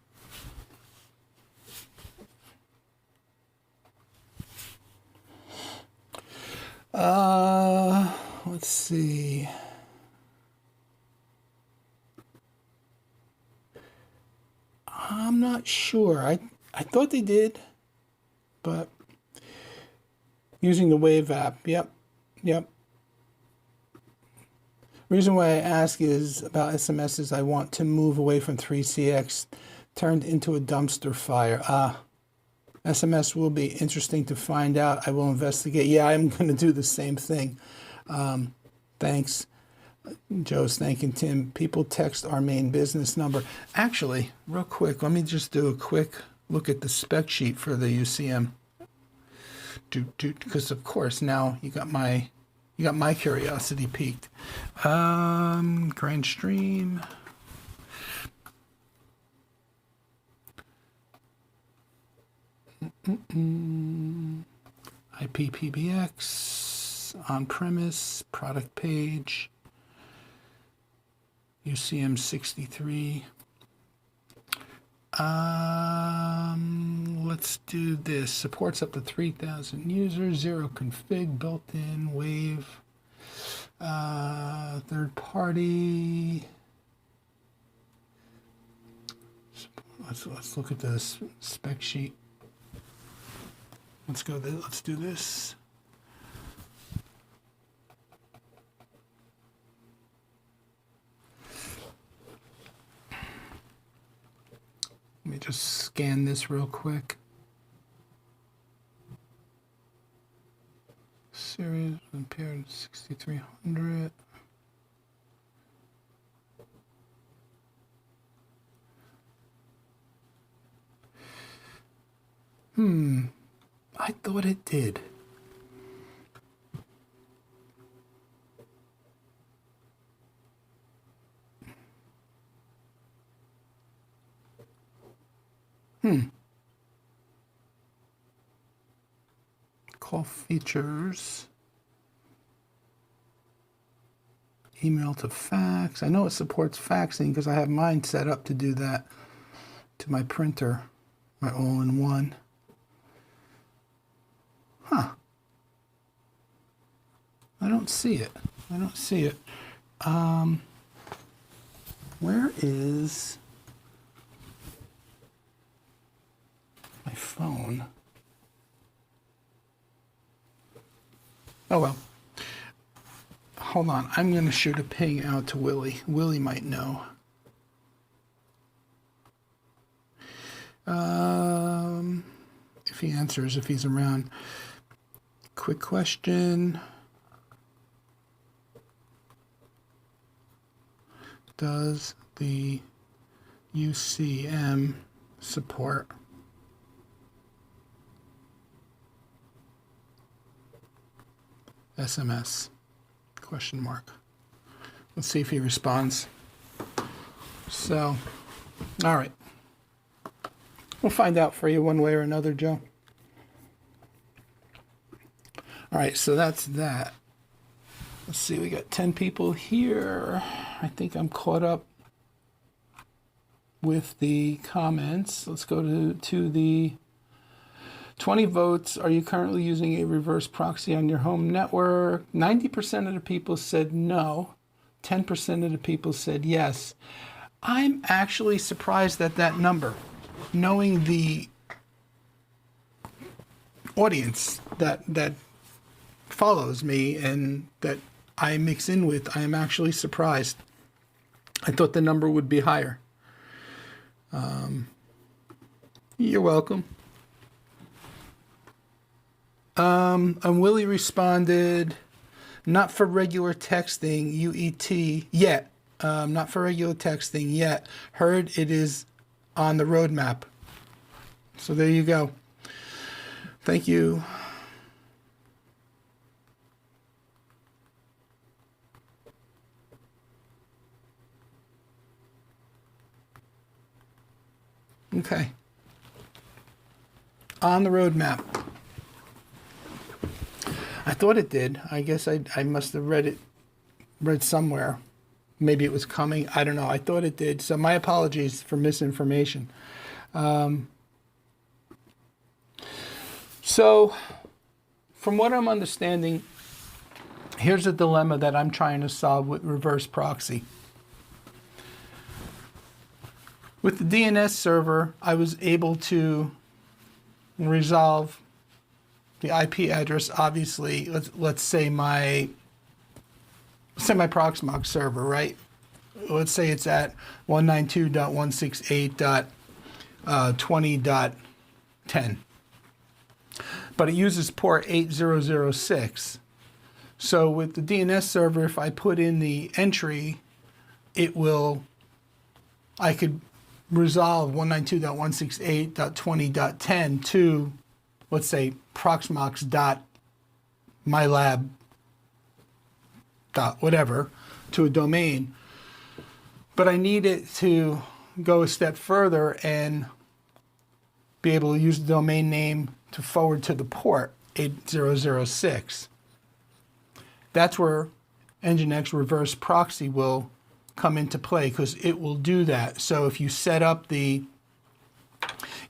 Let's see. I'm not sure. I thought they did, but using the Wave app. Yep. Reason why I ask is about SMSs. I want to move away from 3CX, turned into a dumpster fire. SMS will be interesting to find out. I will investigate. Yeah, I'm going to do the same thing. Thanks. Joe's thanking Tim. People text our main business number. Actually, real quick, let me just do a quick look at the spec sheet for the UCM. Because of course now you got my curiosity piqued. Grand stream. IPPBX, on-premise, product page, UCM 63. Let's do this. Supports up to 3,000 users, zero config, built-in, wave, third party. Let's look at the spec sheet. Let's go there. Let's do this. Let me just scan this real quick. Series impaired 6300. I thought it did. Call features. Email to fax. I know it supports faxing because I have mine set up to do that to my printer, my all-in-one. Huh. I don't see it. I don't see it. Where is my phone? Oh well. Hold on. I'm going to shoot a ping out to Willie. Willie might know. If he answers, if he's around. Quick question. Does the UCM support SMS? Question mark. Let's see if he responds. So, all right. We'll find out for you one way or another, Joe. All right, so that's that. Let's see, we got 10 people here. I think I'm caught up with the comments. Let's go to the 20 votes. Are you currently using a reverse proxy on your home network? 90% of the people said no. 10% of the people said yes. I'm actually surprised at that number, knowing the audience that follows me and that I mix in with. I am actually surprised. I thought the number would be higher. You're welcome. And Willie responded, not for regular texting, UET, yet. Not for regular texting, yet. Heard it is on the roadmap. So there you go. Thank you. Okay. On the roadmap. I thought it did. I guess I must have read somewhere. Maybe it was coming. I don't know. I thought it did. So my apologies for misinformation. So from what I'm understanding, here's a dilemma that I'm trying to solve with reverse proxy. With the DNS server, I was able to resolve the IP address. Obviously, let's say my Proxmox server, right? Let's say it's at 192.168.20.10, but it uses port 8006. So with the DNS server, if I put in the entry, I could resolve 192.168.20.10 to let's say proxmox.mylab dot whatever to a domain, but I need it to go a step further and be able to use the domain name to forward to the port 8006. That's where Nginx reverse proxy will come into play, because it will do that. So if you set up the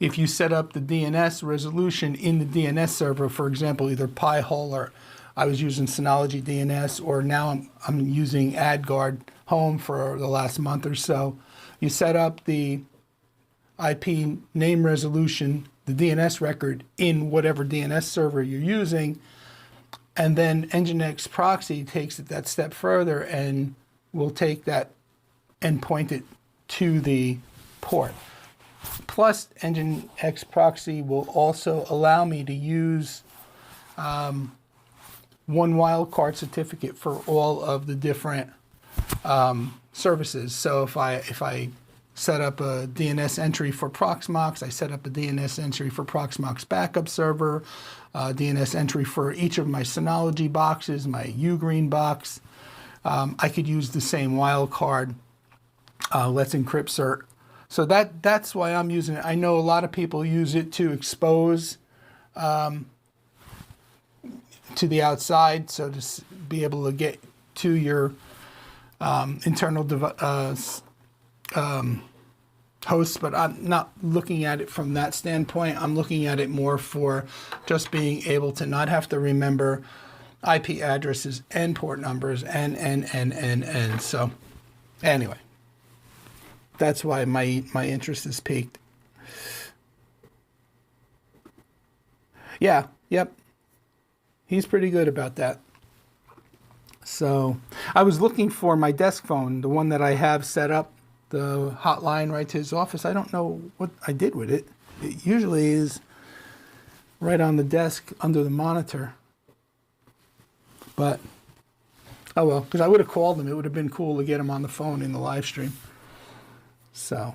DNS resolution in the DNS server, for example, either Pi-hole, or I was using Synology DNS, or now I'm using AdGuard Home for the last month or so. You set up the IP name resolution, the DNS record, in whatever DNS server you're using, and then Nginx proxy takes it that step further and will take that and point it to the port. Plus, Nginx proxy will also allow me to use one wildcard certificate for all of the different services. So if I set up a DNS entry for Proxmox, I set up a DNS entry for Proxmox backup server, DNS entry for each of my Synology boxes, my Ugreen box. I could use the same wildcard, Let's Encrypt cert. So that's why I'm using it. I know a lot of people use it to expose to the outside, so to be able to get to your internal hosts, but I'm not looking at it from that standpoint. I'm looking at it more for just being able to not have to remember IP addresses and port numbers and. So anyway, that's why my interest is piqued. Yeah, yep. He's pretty good about that. So I was looking for my desk phone, the one that I have set up, the hotline right to his office. I don't know what I did with it. It usually is right on the desk under the monitor. But, oh well, because I would have called him. It would have been cool to get him on the phone in the live stream. So,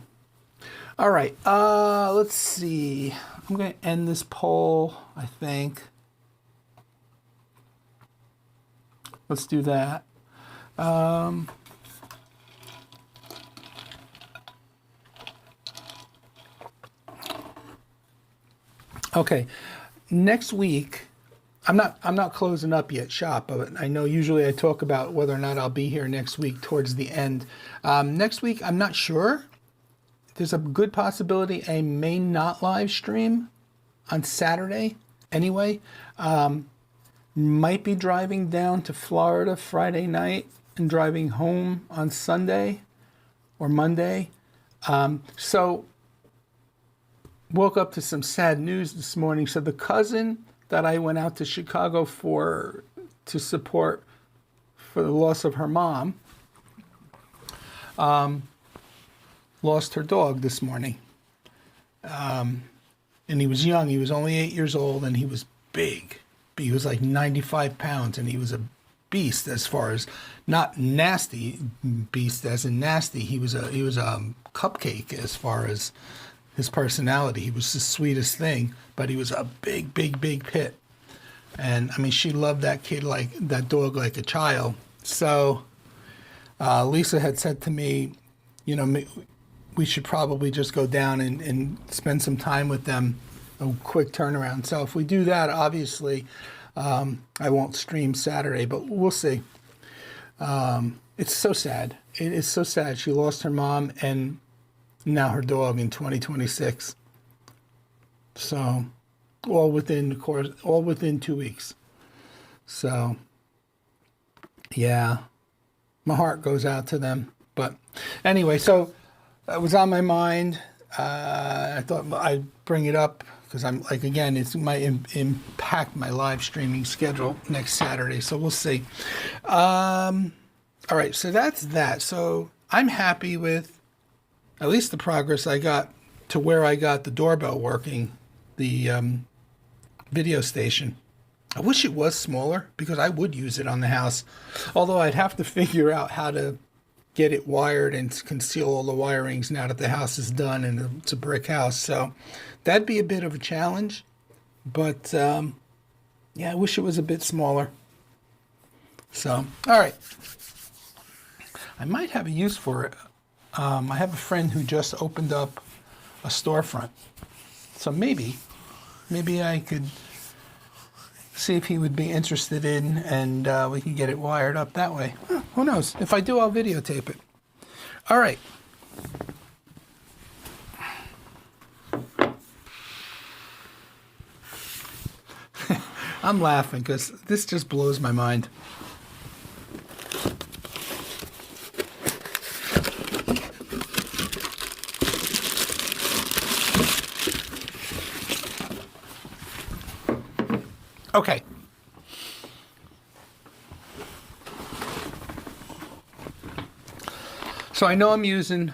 all right, let's see. I'm going to end this poll, I think. Let's do that. Okay, next week, I'm not closing up yet shop, but I know usually I talk about whether or not I'll be here next week towards the end. Next week, I'm not sure. There's a good possibility I may not live stream on Saturday anyway. Might be driving down to Florida Friday night and driving home on Sunday or Monday. So woke up to some sad news this morning. So the cousin that I went out to Chicago to support for the loss of her mom, lost her dog this morning. And he was young. He was only 8 years old, and he was big. He was like 95 pounds, and he was a beast as far as not nasty beast as in nasty. He was a cupcake as far as his personality. He was the sweetest thing, but he was a big pit. And I mean, she loved that dog like a child. So Lisa had said to me, you know, we should probably just go down and spend some time with them. A quick turnaround. So if we do that, obviously, I won't stream Saturday, but we'll see. It's so sad. It is so sad. She lost her mom and now her dog in 2026. So all within 2 weeks. So yeah, my heart goes out to them. But anyway, so it was on my mind. I thought I'd bring it up because I'm like, again, it might impact my live streaming schedule next Saturday. So we'll see. All right, so that's that. So I'm happy with at least the progress I got to where I got the doorbell working, the video station. I wish it was smaller because I would use it on the house, although I'd have to figure out how to get it wired and conceal all the wirings now that the house is done and it's a brick house. So that'd be a bit of a challenge. But yeah, I wish it was a bit smaller. So, all right. I might have a use for it. I have a friend who just opened up a storefront. So maybe I could see if he would be interested in, and we can get it wired up that way. Well, who knows? If I do, I'll videotape it. All right. I'm laughing because this just blows my mind. Okay. So I know I'm using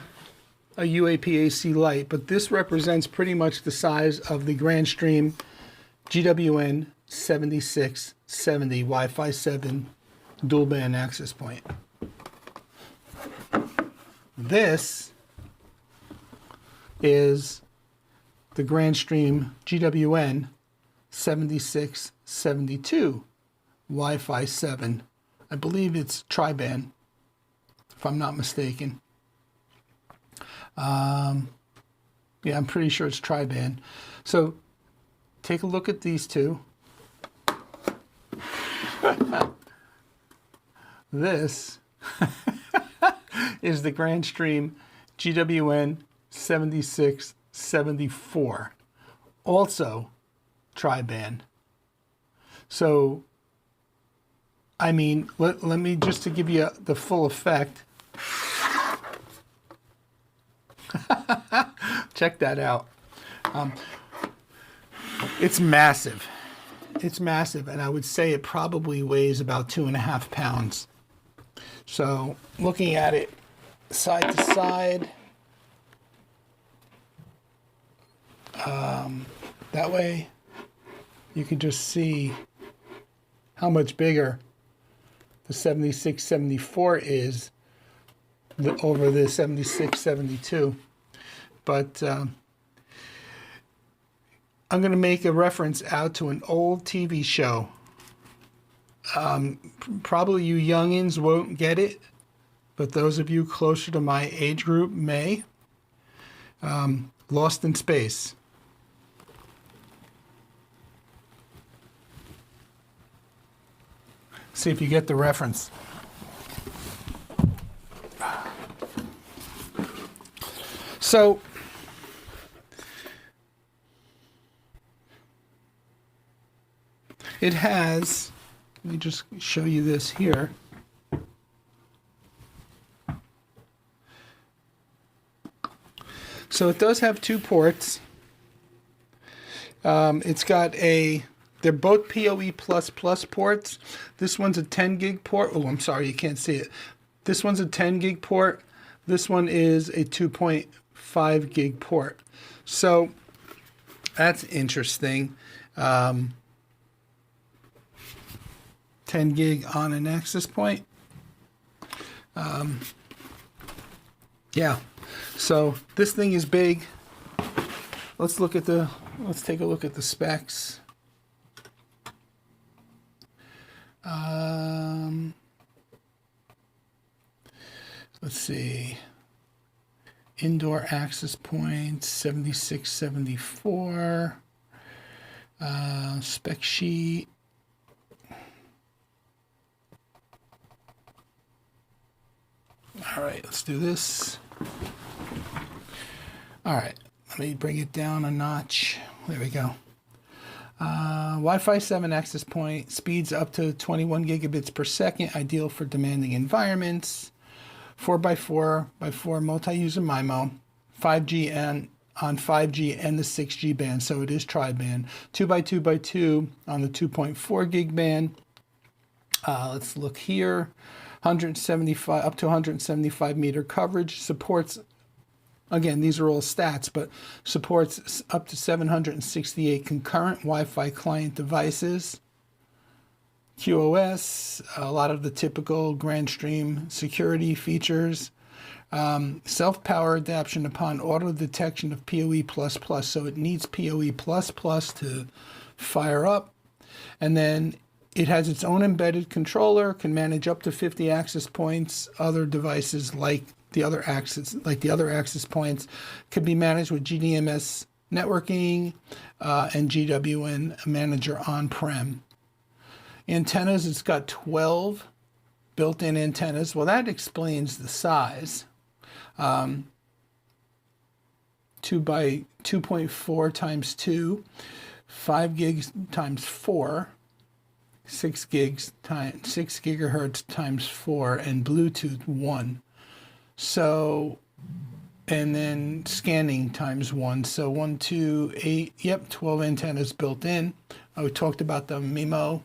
a UAP-AC light, but this represents pretty much the size of the Grandstream GWN 7670 Wi-Fi 7 dual band access point. This is the Grandstream GWN 7672 Wi-Fi 7. I believe it's tri-band, if I'm not mistaken. Yeah, I'm pretty sure it's tri-band. So take a look at these two. This is the Grandstream GWN 7674, also tri-band. So, I mean, let me just to give you the full effect. Check that out. It's massive. It's massive, and I would say it probably weighs about 2.5 pounds. So, looking at it side to side, that way you can just see how much bigger the 7674 is over the 7672. But I'm going to make a reference out to an old TV show. Probably you youngins won't get it, but those of you closer to my age group may. Lost in Space. See if you get the reference. So, it has, let me just show you this here. So it does have 2 ports. It's got they're both PoE++ ports. This one's a 10 gig port. Oh, I'm sorry, you can't see it. This one's a 10 gig port. This one is a 2.5 gig port. So that's interesting. 10 gig on an access point. Yeah. So this thing is big. Let's take a look at the specs. Let's see. Indoor access points, 7674. Spec sheet. All right, let's do this. All right, let me bring it down a notch. There we go. Wi-Fi 7 access point, speeds up to 21 gigabits per second, ideal for demanding environments. 4x4x4 multi-user MIMO, 5G and on 5G and the 6G band, so it is tri-band. 2x2x2 on the 2.4 gig band. Let's look here. 175 up to 175 meter coverage, supports, again, these are all stats, but supports up to 768 concurrent Wi-Fi client devices. QoS, a lot of the typical Grandstream security features. Self-power adaptation upon auto detection of PoE++, so it needs PoE++ to fire up. And then it has its own embedded controller, can manage up to 50 access points. Other devices like the other access points could be managed with GDMS networking and GWN Manager on-prem. Antennas, it's got 12 built-in antennas. Well, that explains the size. 2 by 2.4 times 2, 5 gigs times 4, 6 gigahertz times 4, and Bluetooth 1. So, and then scanning times 1. So 1, 2, 8, yep, 12 antennas built in. We talked about the MIMO,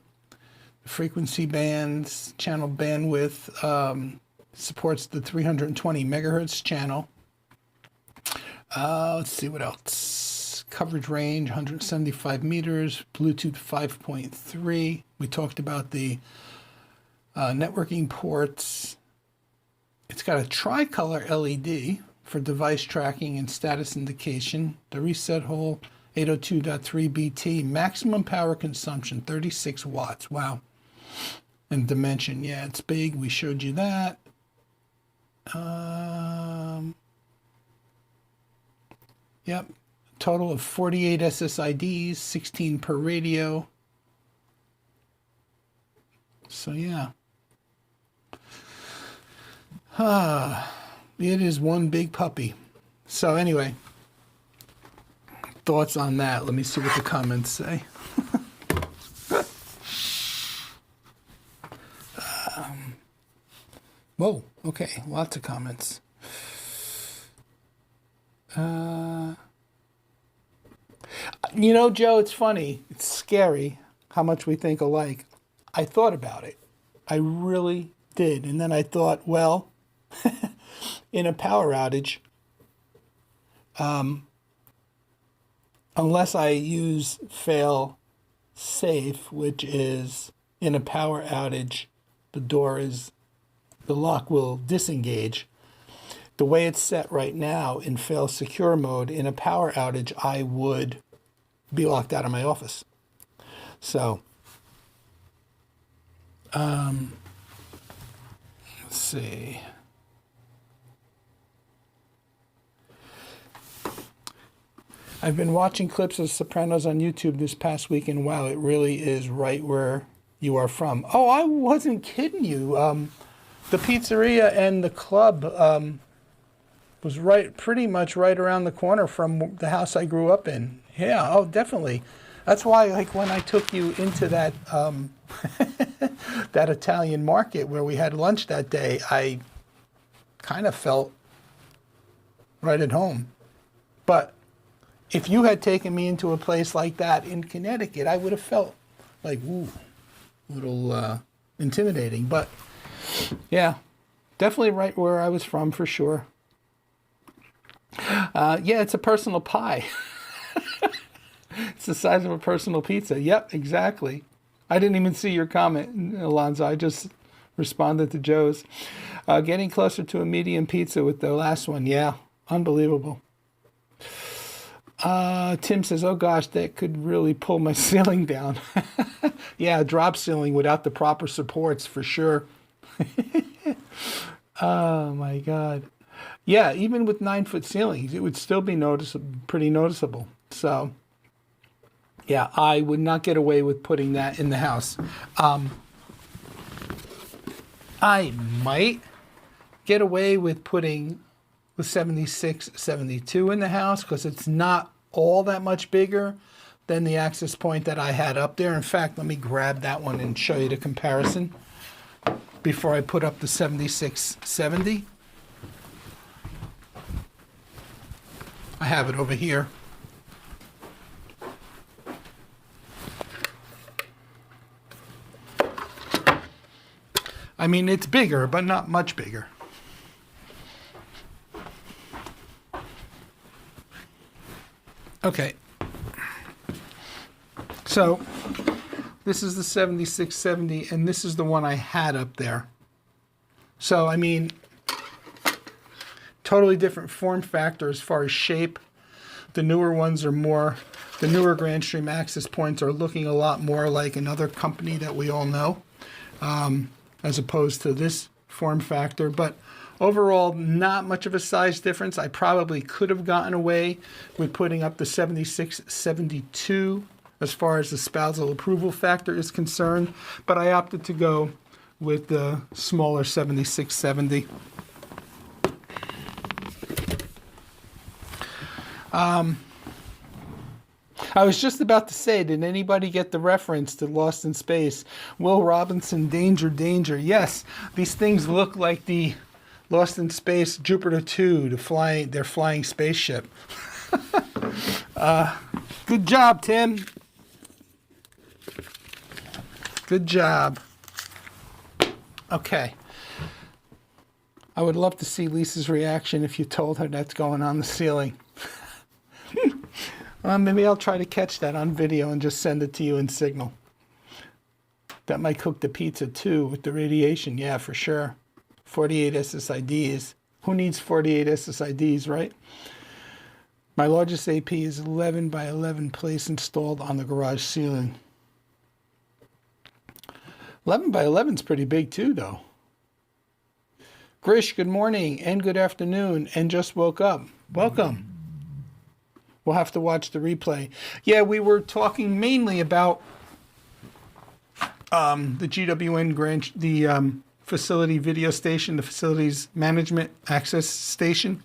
frequency bands, channel bandwidth, supports the 320 megahertz channel. Let's see what else. Coverage range, 175 meters, Bluetooth 5.3. We talked about the networking ports. It's got a tricolor LED for device tracking and status indication. The reset hole, 802.3 BT. Maximum power consumption, 36 watts. Wow. And dimension, yeah, it's big. We showed you that. Yep. Total of 48 SSIDs, 16 per radio. So yeah. It is one big puppy. So anyway, thoughts on that. Let me see what the comments say. Whoa, okay, lots of comments. You know, Joe, it's funny. It's scary how much we think alike. I thought about it. I really did. And then I thought, well, in a power outage, unless I use fail safe, which is in a power outage, the lock will disengage. The way it's set right now in fail secure mode, in a power outage, I would be locked out of my office. So, let's see. I've been watching clips of Sopranos on YouTube this past week, and wow, it really is right where you are from. Oh, I wasn't kidding you. The pizzeria and the club was pretty much right around the corner from the house I grew up in. Yeah, oh, definitely. That's why, like, when I took you into that that Italian market where we had lunch that day, I kind of felt right at home. But if you had taken me into a place like that in Connecticut, I would have felt like, ooh, a little intimidating. But yeah, definitely right where I was from for sure. Yeah, it's a personal pie. It's the size of a personal pizza. Yep, exactly. I didn't even see your comment, Alonzo. I just responded to Joe's. Getting closer to a medium pizza with the last one. Yeah, unbelievable. Tim says, oh gosh, that could really pull my ceiling down. Yeah, drop ceiling without the proper supports for sure. Oh my God. Yeah, even with 9-foot ceilings, it would still be pretty noticeable. So, yeah, I would not get away with putting that in the house. I might get away with putting the 76, 72 in the house because it's not all that much bigger than the access point that I had up there. In fact, let me grab that one and show you the comparison before I put up the 7670. I have it over here. I mean, it's bigger, but not much bigger. Okay. So, this is the 7670, and this is the one I had up there. So, I mean, totally different form factor as far as shape. The newer ones are more The newer Grandstream access points are looking a lot more like another company that we all know, as opposed to this form factor. But overall, not much of a size difference. I probably could have gotten away with putting up the 7672 as far as the spousal approval factor is concerned, but I opted to go with the smaller 7670. I was just about to say, did anybody get the reference to Lost in Space? Will Robinson, danger, danger. Yes, these things look like the Lost in Space Jupiter 2, their flying spaceship. Good job, Tim. Good job. Okay. I would love to see Lisa's reaction if you told her that's going on the ceiling. Maybe I'll try to catch that on video and just send it to you in Signal. That might cook the pizza too with the radiation. Yeah, for sure. 48 SSIDs. Who needs 48 SSIDs, right? My largest AP is 11 by 11 place installed on the garage ceiling. 11 by 11 is pretty big too, though. Grish, good morning and good afternoon, and just woke up. Welcome. We'll have to watch the replay. Yeah, we were talking mainly about the GWN the facility video station, the facilities management access station.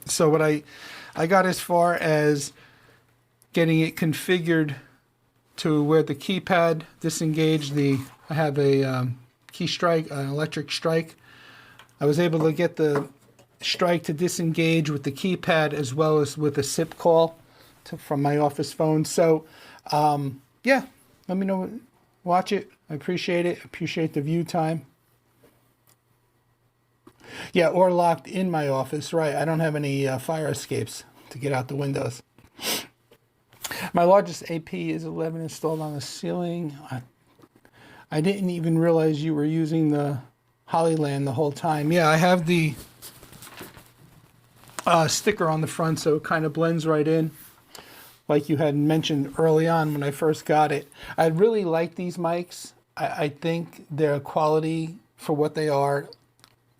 So what I got as far as getting it configured to where the keypad disengaged I have a key strike, an electric strike. I was able to get the strike to disengage with the keypad as well as with a SIP call from my office phone. So, yeah, let me know. Watch it. I appreciate it. Appreciate the view time. Yeah, or locked in my office. Right. I don't have any fire escapes to get out the windows. My largest AP is 11 installed on the ceiling. I didn't even realize you were using the Hollyland the whole time. Yeah, I have the sticker on the front, so it kind of blends right in, like you had mentioned early on when I first got it. I really like these mics. I think their quality for what they are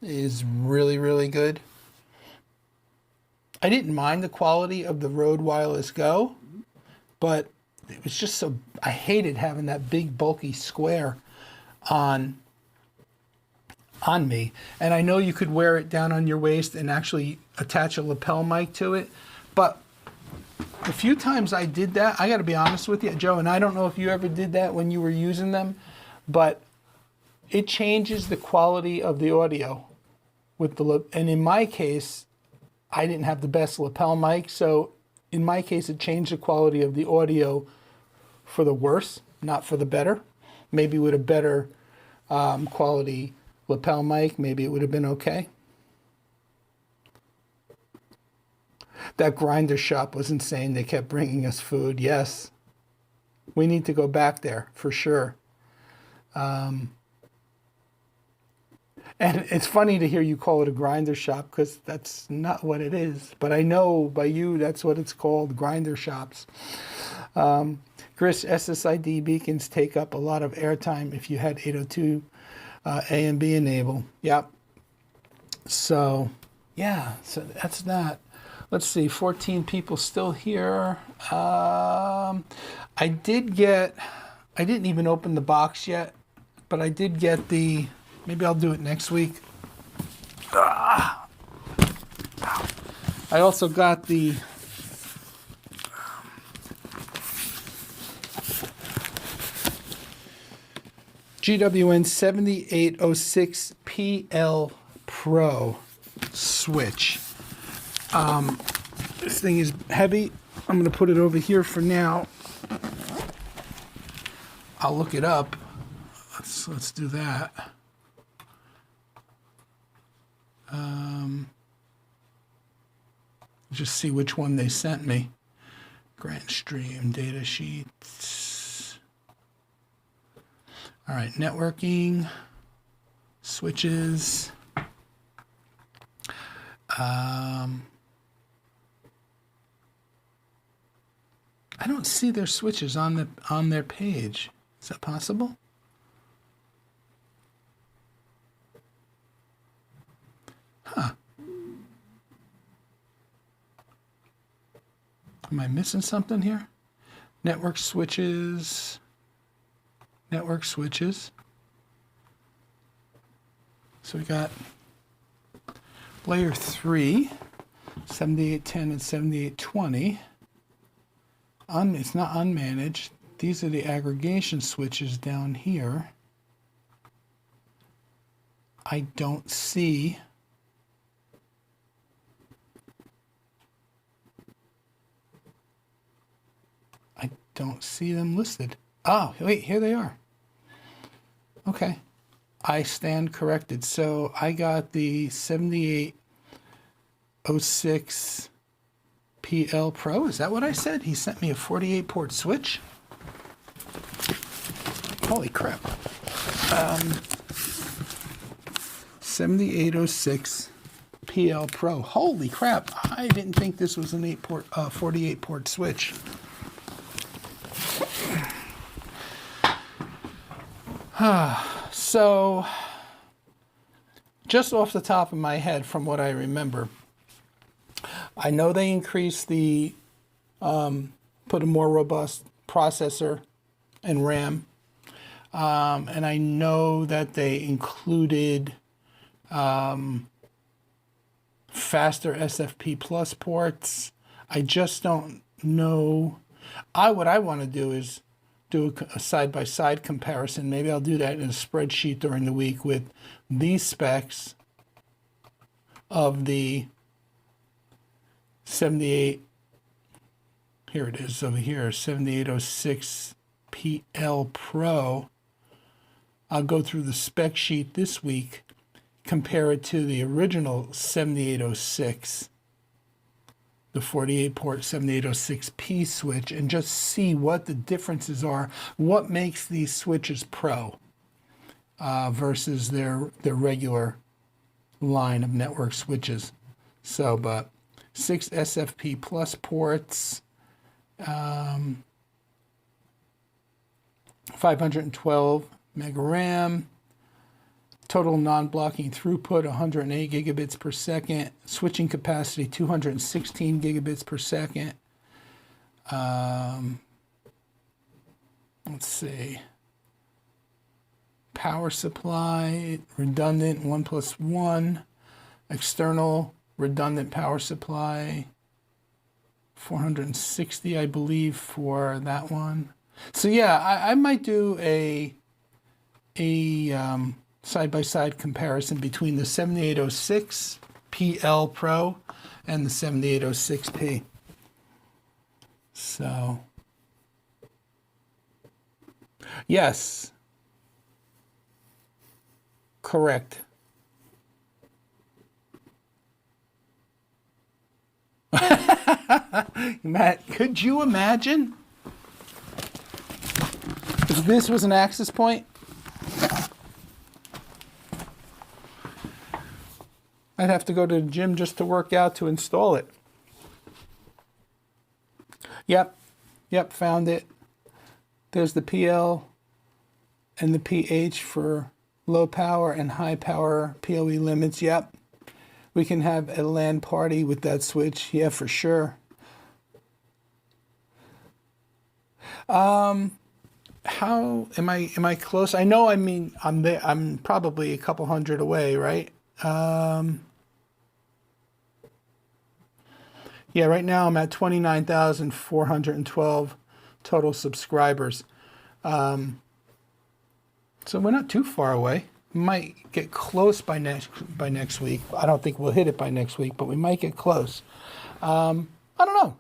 is really, really good. I didn't mind the quality of the Rode Wireless Go, but it was just so, I hated having that big bulky square on me. And I know you could wear it down on your waist and actually attach a lapel mic to it, but the few times I did that, I got to be honest with you, Joe, and I don't know if you ever did that when you were using them, but it changes the quality of the audio with and in my case, I didn't have the best lapel mic, so in my case, it changed the quality of the audio for the worse, not for the better. Maybe with a better quality lapel mic, maybe it would have been okay. That grinder shop was insane. They kept bringing us food. Yes, we need to go back there for sure. And it's funny to hear you call it a grinder shop because that's not what it is. But I know by you, that's what it's called, grinder shops. Chris, SSID beacons take up a lot of airtime if you had 802 A and B enabled. Yep. So, yeah, so that's that. Let's see, 14 people still here. I didn't even open the box yet, but I did get maybe I'll do it next week. I also got the GWN 7806 PL Pro switch. This thing is heavy. I'm going to put it over here for now. I'll look it up. Let's do that. Just see which one they sent me. Grandstream data sheets. All right, networking, switches. I I don't see their switches on their page. Is that possible? Huh. Am I missing something here? Network switches. Network switches. So we got layer 3, 7810 and 7820. It's not unmanaged. These are the aggregation switches down here. I don't see them listed. Oh, wait, here they are. Okay. I stand corrected. So I got the 7806 PL Pro. Is that what I said? He sent me a 48 port switch. Holy crap. 7806 PL Pro. Holy crap. I didn't think this was an 48 port switch. So, just off the top of my head, from what I remember, I know they increased the, put a more robust processor and RAM, and I know that they included faster SFP plus ports. I just don't know. What I want to do is do a side-by-side comparison. Maybe I'll do that in a spreadsheet during the week with these specs of the 78, here it is over here, 7806 PL Pro. I'll go through the spec sheet this week, compare it to the original 7806, the 48 port 7806P switch, and just see what the differences are, what makes these switches pro versus their regular line of network switches. So, but 6 SFP plus ports, 512 mega RAM, total non-blocking throughput 108 gigabits per second, switching capacity 216 gigabits per second. Let's see. Power supply, redundant 1+1, external redundant power supply 460, I believe, for that one. So yeah, I might do a side-by-side comparison between the 7806 PL Pro and the 7806P. So, yes, correct. Matt, could you imagine if this was an access point? I'd have to go to the gym just to work out to install it. Yep, found it. There's the PL and the PH for low power and high power PoE limits. Yep, we can have a LAN party with that switch. Yeah, for sure. How am I close? I know, I mean, I'm there. I'm probably a couple hundred away, right? Yeah, right now I'm at 29,412 total subscribers. So we're not too far away. We might get close by next week. I don't think we'll hit it by next week, but we might get close. I don't know.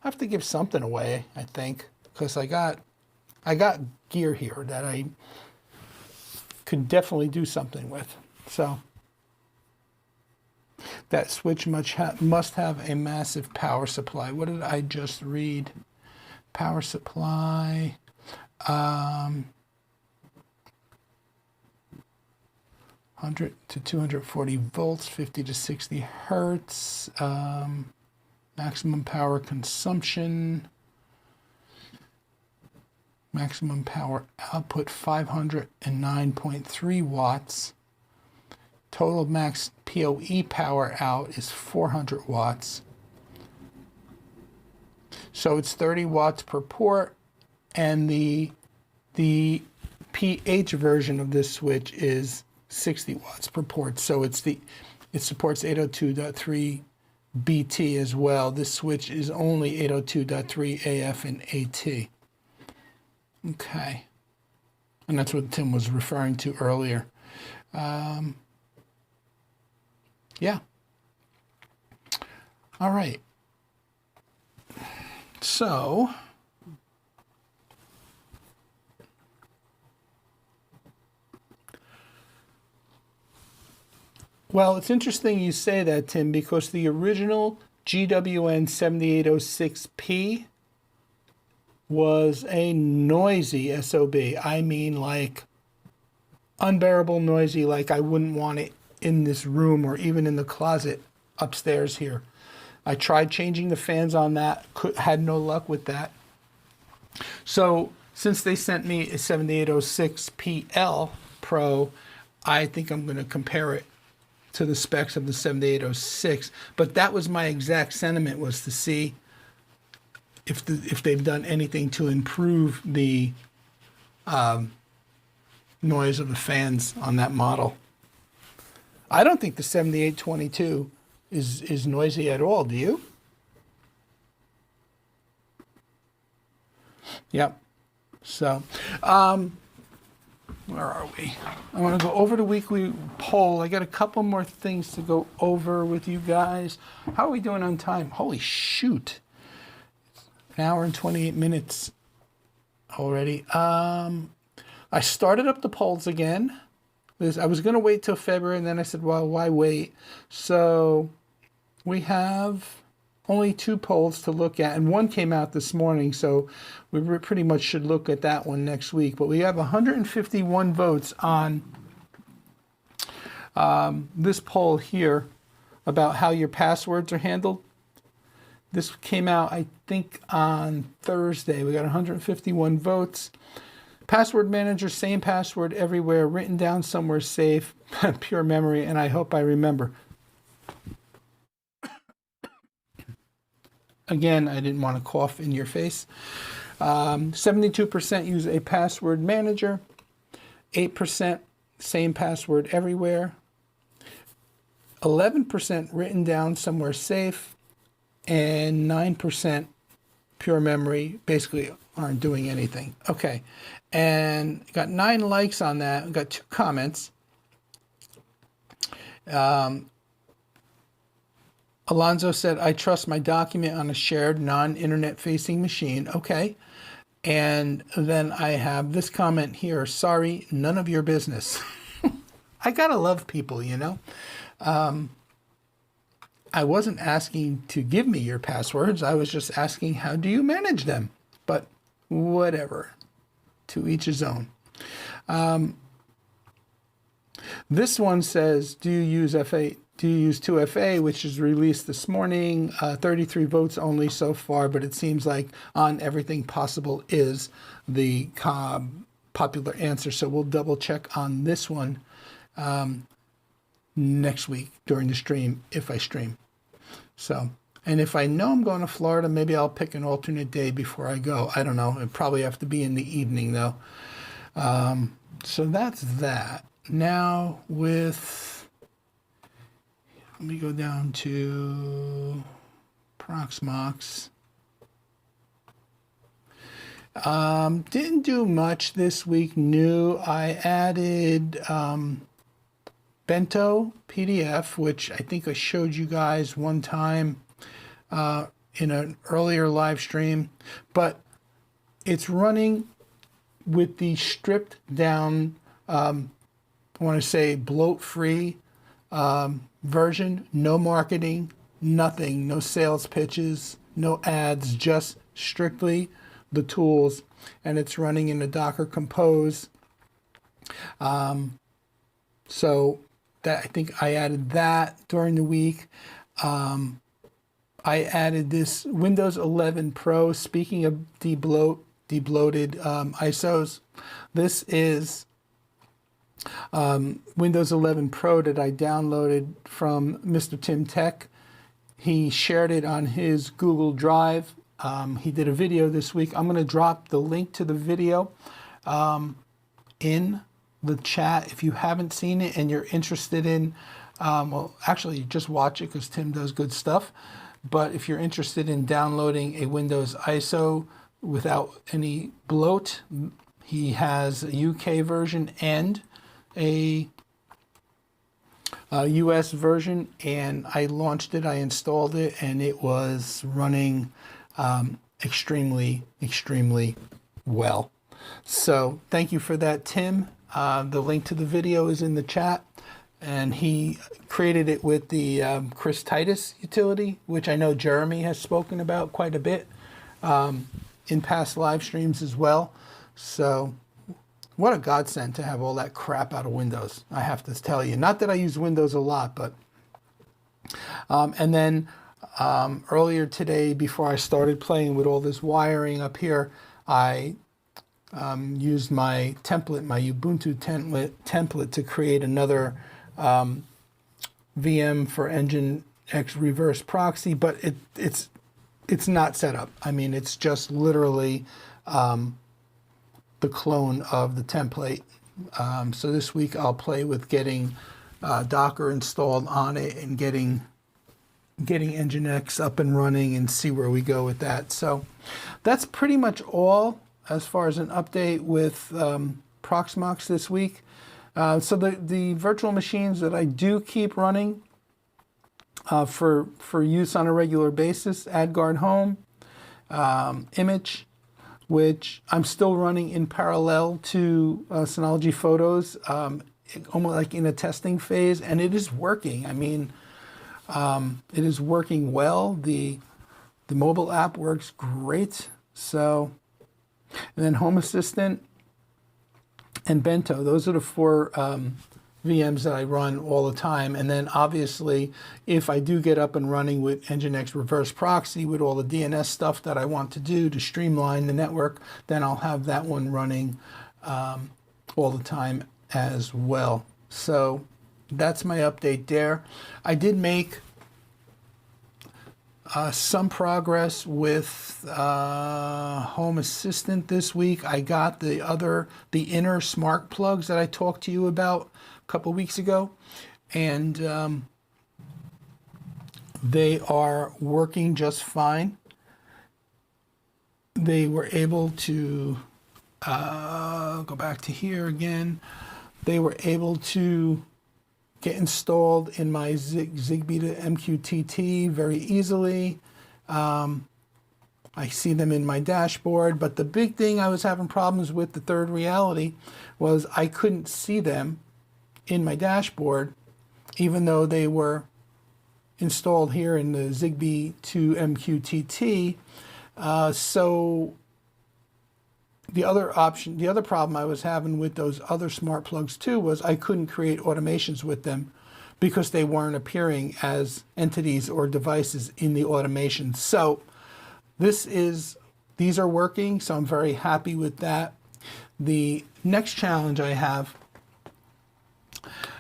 I have to give something away, I think, because I got gear here that I could definitely do something with. So that switch must have a massive power supply. What did I just read? Power supply. 100 to 240 volts, 50 to 60 hertz. Maximum power consumption. Maximum power output 509.3 watts. Total max PoE power out is 400 watts. So it's 30 watts per port, and the PH version of this switch is 60 watts per port. So it supports 802.3 BT as well. This switch is only 802.3 AF and AT. Okay. And that's what Tim was referring to earlier. Yeah. All right. So, well, it's interesting you say that, Tim, because the original GWN 7806P was a noisy SOB. I mean, like, unbearable noisy, like I wouldn't want it in this room or even in the closet upstairs here. I tried changing the fans on that, had no luck with that. So since they sent me a 7806PL Pro, I think I'm going to compare it to the specs of the 7806. But that was my exact sentiment, was to see if they've done anything to improve the noise of the fans on that model. I don't think the 7822 is noisy at all, do you? Yep. So, where are we? I want to go over the weekly poll. I got a couple more things to go over with you guys. How are we doing on time? Holy shoot. An hour and 28 minutes already. I started up the polls again. I was going to wait till February, and then I said, well, why wait? So we have only 2 polls to look at, and one came out this morning, so we pretty much should look at that one next week. But we have 151 votes on this poll here about how your passwords are handled. This came out, I think, on Thursday. We got 151 votes. Password manager, same password everywhere, written down somewhere safe, pure memory, and I hope I remember. Again, I didn't want to cough in your face. 72% use a password manager, 8% same password everywhere, 11% written down somewhere safe, and 9% pure memory, basically aren't doing anything. Okay, and got 9 likes on that. Got 2 comments. Alonzo said, I trust my document on a shared non-internet facing machine. Okay. And then I have this comment here. Sorry, none of your business. I gotta love people, you know. I wasn't asking to give me your passwords. I was just asking, how do you manage them? But whatever, to each his own. This one says, do you use 2FA, which is released this morning? 33 votes only so far, but it seems like on everything possible is the popular answer. So we'll double check on this one next week during the stream, if I stream. So, and if I know I'm going to Florida, maybe I'll pick an alternate day before I go. I don't know. It'd probably have to be in the evening, though. So that's that. Now with, let me go down to Proxmox. Didn't do much this week new. I added Bento PDF, which I think I showed you guys one time in an earlier live stream, but it's running with the stripped down, I want to say bloat-free version, no marketing, nothing, no sales pitches, no ads, just strictly the tools, and it's running in a Docker Compose. So that, I think I added that during the week. I added this Windows 11 Pro. Speaking of debloat, debloated ISOs. This is Windows 11 Pro that I downloaded from Mr. Tim Tech. He shared it on his Google Drive. He did a video this week. I'm going to drop the link to the video in the chat. If you haven't seen it and you're interested in, well, actually, just watch it because Tim does good stuff. But if you're interested in downloading a Windows ISO without any bloat, he has a UK version and a US version, and I launched it, I installed it, and it was running extremely well. So thank you for that, Tim. The link to the video is in the chat, and he created it with the Chris Titus utility, which I know Jeremy has spoken about quite a bit in past live streams as well. So what a godsend to have all that crap out of Windows, I have to tell you. Not that I use Windows a lot, but and then earlier today, before I started playing with all this wiring up here, I used my template, my Ubuntu template to create another VM for Nginx reverse proxy, but it's not set up. I mean, it's just literally the clone of the template. So this week I'll play with getting Docker installed on it and getting Nginx up and running and see where we go with that. So that's pretty much all as far as an update with Proxmox this week. So the virtual machines that I do keep running for use on a regular basis, AdGuard Home, Image, which I'm still running in parallel to Synology Photos, almost like in a testing phase, and it is working. I mean, it is working well. The mobile app works great. So, and then Home Assistant and Bento, those are the four VMs that I run all the time. And then obviously, if I do get up and running with Nginx reverse proxy with all the DNS stuff that I want to do to streamline the network, then I'll have that one running all the time as well. So that's my update there. I did make some progress with Home Assistant this week. I got the inner smart plugs that I talked to you about a couple weeks ago, and they are working just fine. They were able to go back to here again. They were able to get installed in my Zigbee to MQTT very easily. I see them in my dashboard, but the big thing I was having problems with, the third reality, was I couldn't see them in my dashboard, even though they were installed here in the Zigbee to MQTT. So the other problem I was having with those other smart plugs too was I couldn't create automations with them because they weren't appearing as entities or devices in the automation. So these are working, so I'm very happy with that. The next challenge I have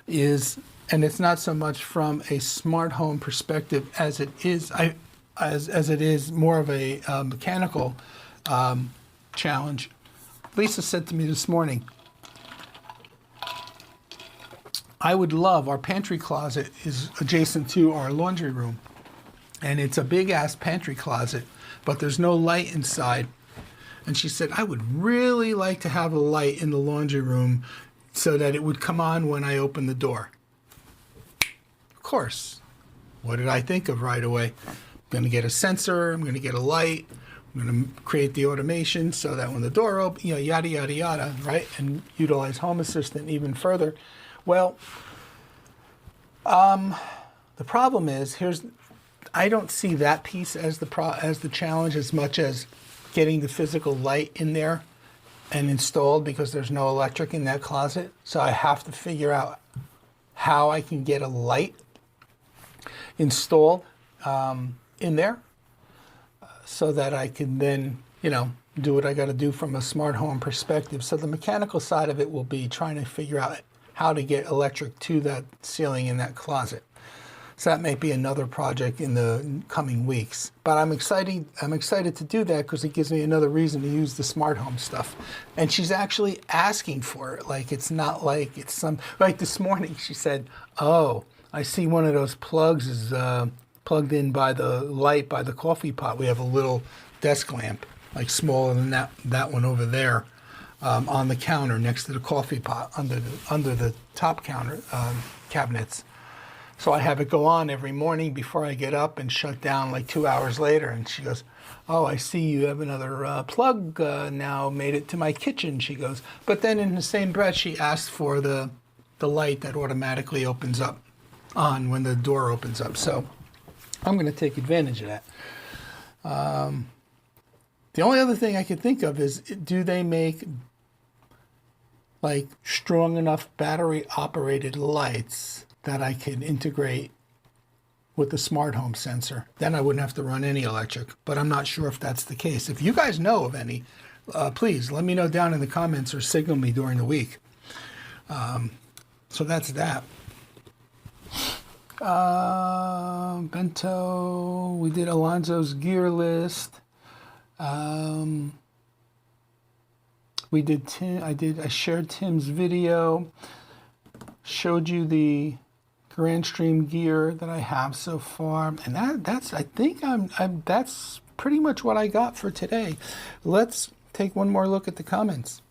is, and it's not so much from a smart home perspective as it is more of a mechanical challenge. Lisa said to me this morning, I would love, our pantry closet is adjacent to our laundry room, and it's a big ass pantry closet, but there's no light inside. And she said, I would really like to have a light in the laundry room so that it would come on when I open the door. Of course. What did I think of right away? I'm going to get a sensor, I'm going to get a light, I'm going to create the automation so that when the door opens, yada, yada, yada, right? And utilize Home Assistant even further. Well, the problem is, I don't see that piece as the challenge as much as getting the physical light in there and installed, because there's no electric in that closet. So I have to figure out how I can get a light installed in there so that I can then, do what I got to do from a smart home perspective. So the mechanical side of it will be trying to figure out how to get electric to that ceiling in that closet. So that may be another project in the coming weeks. But I'm excited to do that because it gives me another reason to use the smart home stuff. And she's actually asking for it. Like, it's not like it's some, like this morning she said, oh, I see one of those plugs is plugged in by the light by the coffee pot. We have a little desk lamp, like smaller than that one over there, on the counter next to the coffee pot under the top counter cabinets. So I have it go on every morning before I get up and shut down like 2 hours later. And she goes, oh, I see you have another plug now made it to my kitchen, she goes. But then in the same breath, she asked for the light that automatically opens up on when the door opens up. So I'm going to take advantage of that. The only other thing I could think of is, do they make like strong enough battery operated lights that I could integrate with the smart home sensor? Then I wouldn't have to run any electric, but I'm not sure if that's the case. If you guys know of any, please let me know down in the comments or signal me during the week. So that's that. Bento, we did Alonzo's gear list. We did I shared Tim's video, showed you the Grand Stream gear that I have so far, and that's I think that's pretty much what I got for today. Let's take one more look at the comments.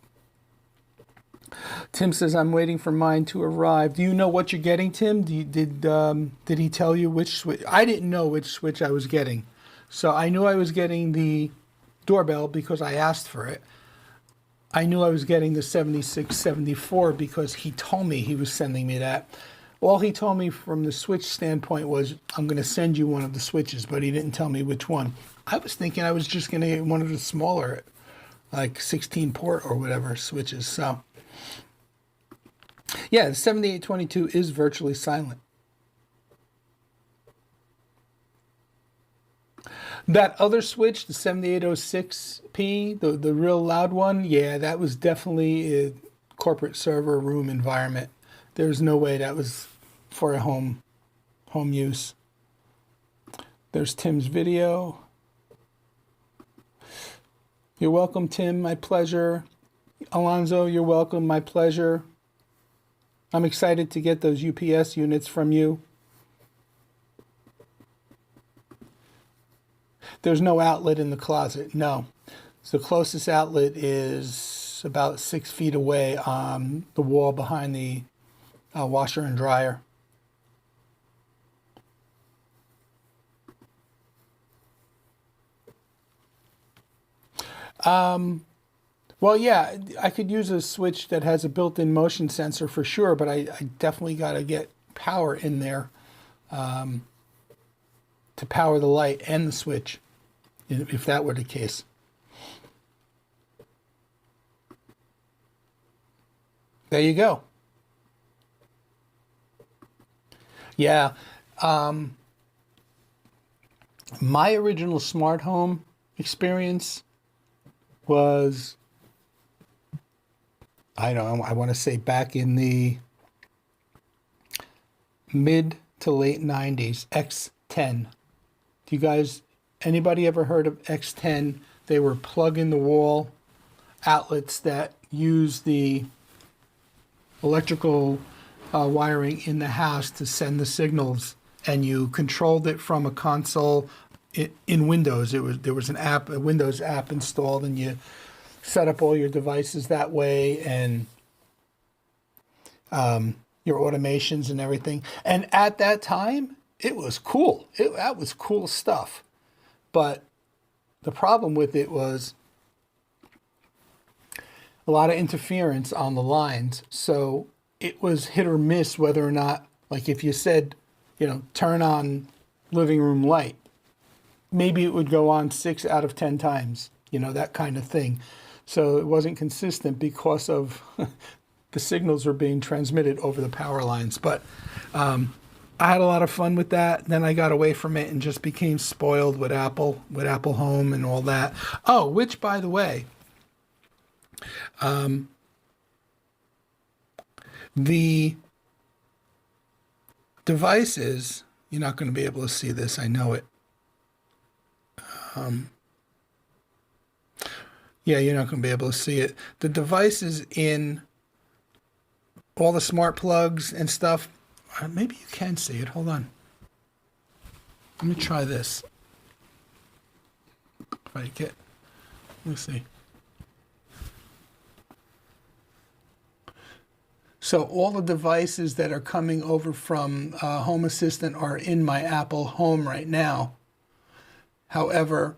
Tim says, I'm waiting for mine to arrive. Do you know what you're getting, Tim? Did he tell you which switch? I didn't know which switch I was getting. So I knew I was getting the doorbell because I asked for it. I knew I was getting the 7674 because he told me he was sending me that. All he told me from the switch standpoint was, I'm going to send you one of the switches, but he didn't tell me which one. I was thinking I was just going to get one of the smaller, like 16 port or whatever switches. So yeah, the 7822 is virtually silent. That other switch, the 7806P, the real loud one, yeah, that was definitely a corporate server room environment. There's no way that was for a home use. There's Tim's video. You're welcome, Tim, my pleasure. Alonzo, you're welcome, my pleasure. I'm excited to get those UPS units from you. There's no outlet in the closet, no. So the closest outlet is about 6 feet away on the wall behind the washer and dryer. Well, yeah, I could use a switch that has a built-in motion sensor for sure, but I definitely got to get power in there to power the light and the switch, if that were the case. There you go. Yeah. My original smart home experience was, I don't know, I want to say back in the mid to late 90s, X10. Do you guys, anybody ever heard of X10? They were plug-in-the-wall outlets that use the electrical wiring in the house to send the signals, and you controlled it from a console in Windows. There was an app, a Windows app installed, and you set up all your devices that way, and your automations and everything. And at that time, it was cool. That was cool stuff. But the problem with it was a lot of interference on the lines. So it was hit or miss whether or not, like if you said, turn on living room light, maybe it would go on 6 out of 10 times, that kind of thing. So it wasn't consistent because of the signals were being transmitted over the power lines. But I had a lot of fun with that. Then I got away from it and just became spoiled with Apple Home and all that. Oh, which, by the way, the devices, you're not going to be able to see this, I know it. Yeah, you're not going to be able to see it. The devices in all the smart plugs and stuff, maybe you can see it. Hold on. Let me try this. If I get, let's see. So all the devices that are coming over from Home Assistant are in my Apple Home right now. However,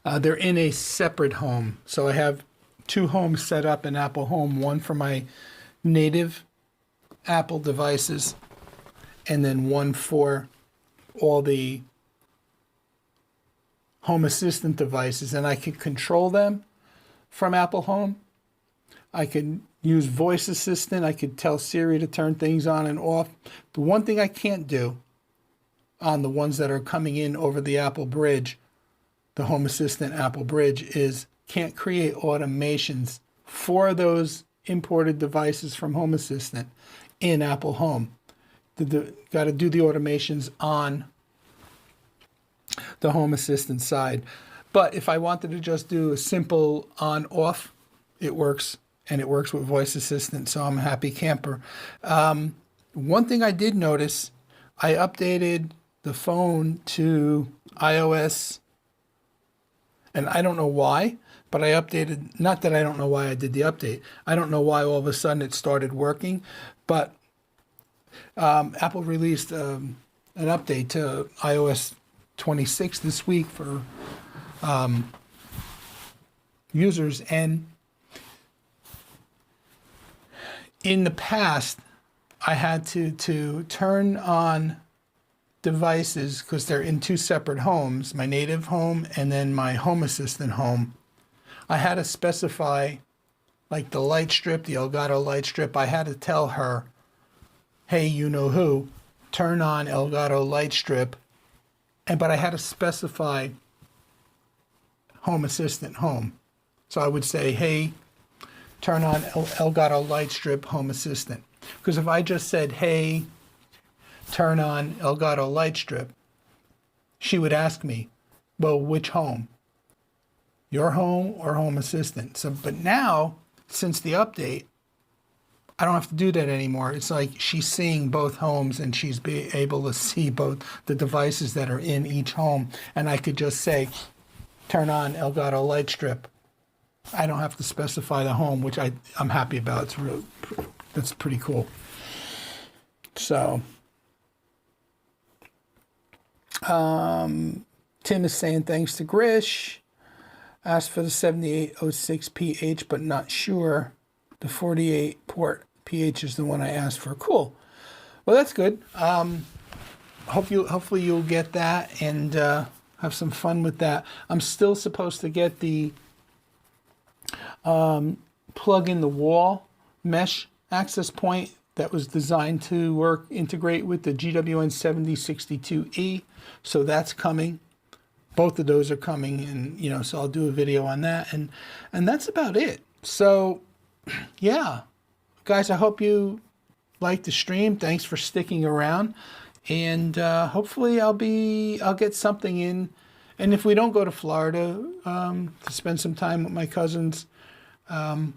they're in a separate home. So I have two homes set up in Apple Home, one for my native Apple devices, and then one for all the Home Assistant devices. And I can control them from Apple Home. I can use voice assistant. I could tell Siri to turn things on and off. The one thing I can't do on the ones that are coming in over the Apple Bridge, the Home Assistant Apple Bridge, is can't create automations for those imported devices from Home Assistant in Apple Home. Got to do the automations on the Home Assistant side. But if I wanted to just do a simple on-off, it works. And it works with voice assistant, so I'm a happy camper. One thing I did notice, I updated the phone to iOS, and I don't know why, but I updated, not that I don't know why I did the update. I don't know why all of a sudden it started working, but Apple released an update to iOS 26 this week for users, and in the past, I had to turn on devices because they're in two separate homes, my native home and then my Home Assistant home. I had to specify, like the light strip, the Elgato light strip, I had to tell her, hey, you know who, turn on Elgato light strip, but I had to specify Home Assistant home. So I would say, hey, turn on Elgato light strip Home Assistant. Because if I just said, hey, turn on Elgato light strip, she would ask me, well, which home? Your home or Home Assistant? So, but now, since the update, I don't have to do that anymore. It's like she's seeing both homes and she's able to see both the devices that are in each home. And I could just say, turn on Elgato light strip. I don't have to specify the home, which I'm happy about. It's really, that's pretty cool. So, Tim is saying thanks to Grish. Asked for the 7806 PH, but not sure. The 48 port PH is the one I asked for. Cool. Well, that's good. Hopefully you'll get that and have some fun with that. I'm still supposed to get the plug in the wall mesh access point that was designed to integrate with the GWN 7062E. So that's coming. Both of those are coming, and so I'll do a video on that, and that's about it. So yeah, guys, I hope you liked the stream. Thanks for sticking around, and hopefully I'll get something in. And if we don't go to Florida to spend some time with my cousins, then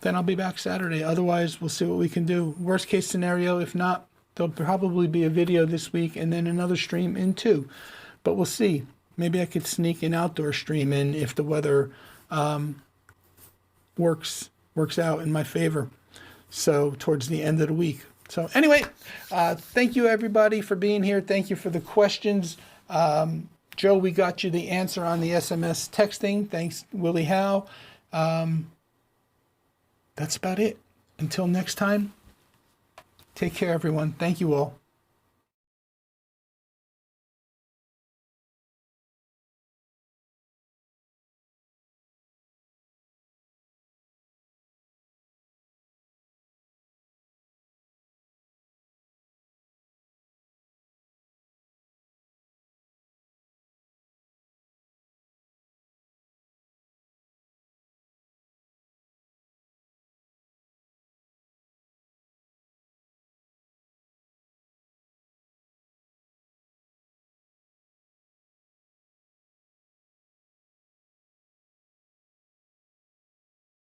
I'll be back Saturday. Otherwise, we'll see what we can do. Worst case scenario, if not, there'll probably be a video this week and then another stream in too. But we'll see. Maybe I could sneak an outdoor stream in if the weather works out in my favor. So towards the end of the week. So anyway, thank you everybody for being here. Thank you for the questions. Joe, we got you the answer on the SMS texting. Thanks, Willie Howe. That's about it. Until next time, take care, everyone. Thank you all.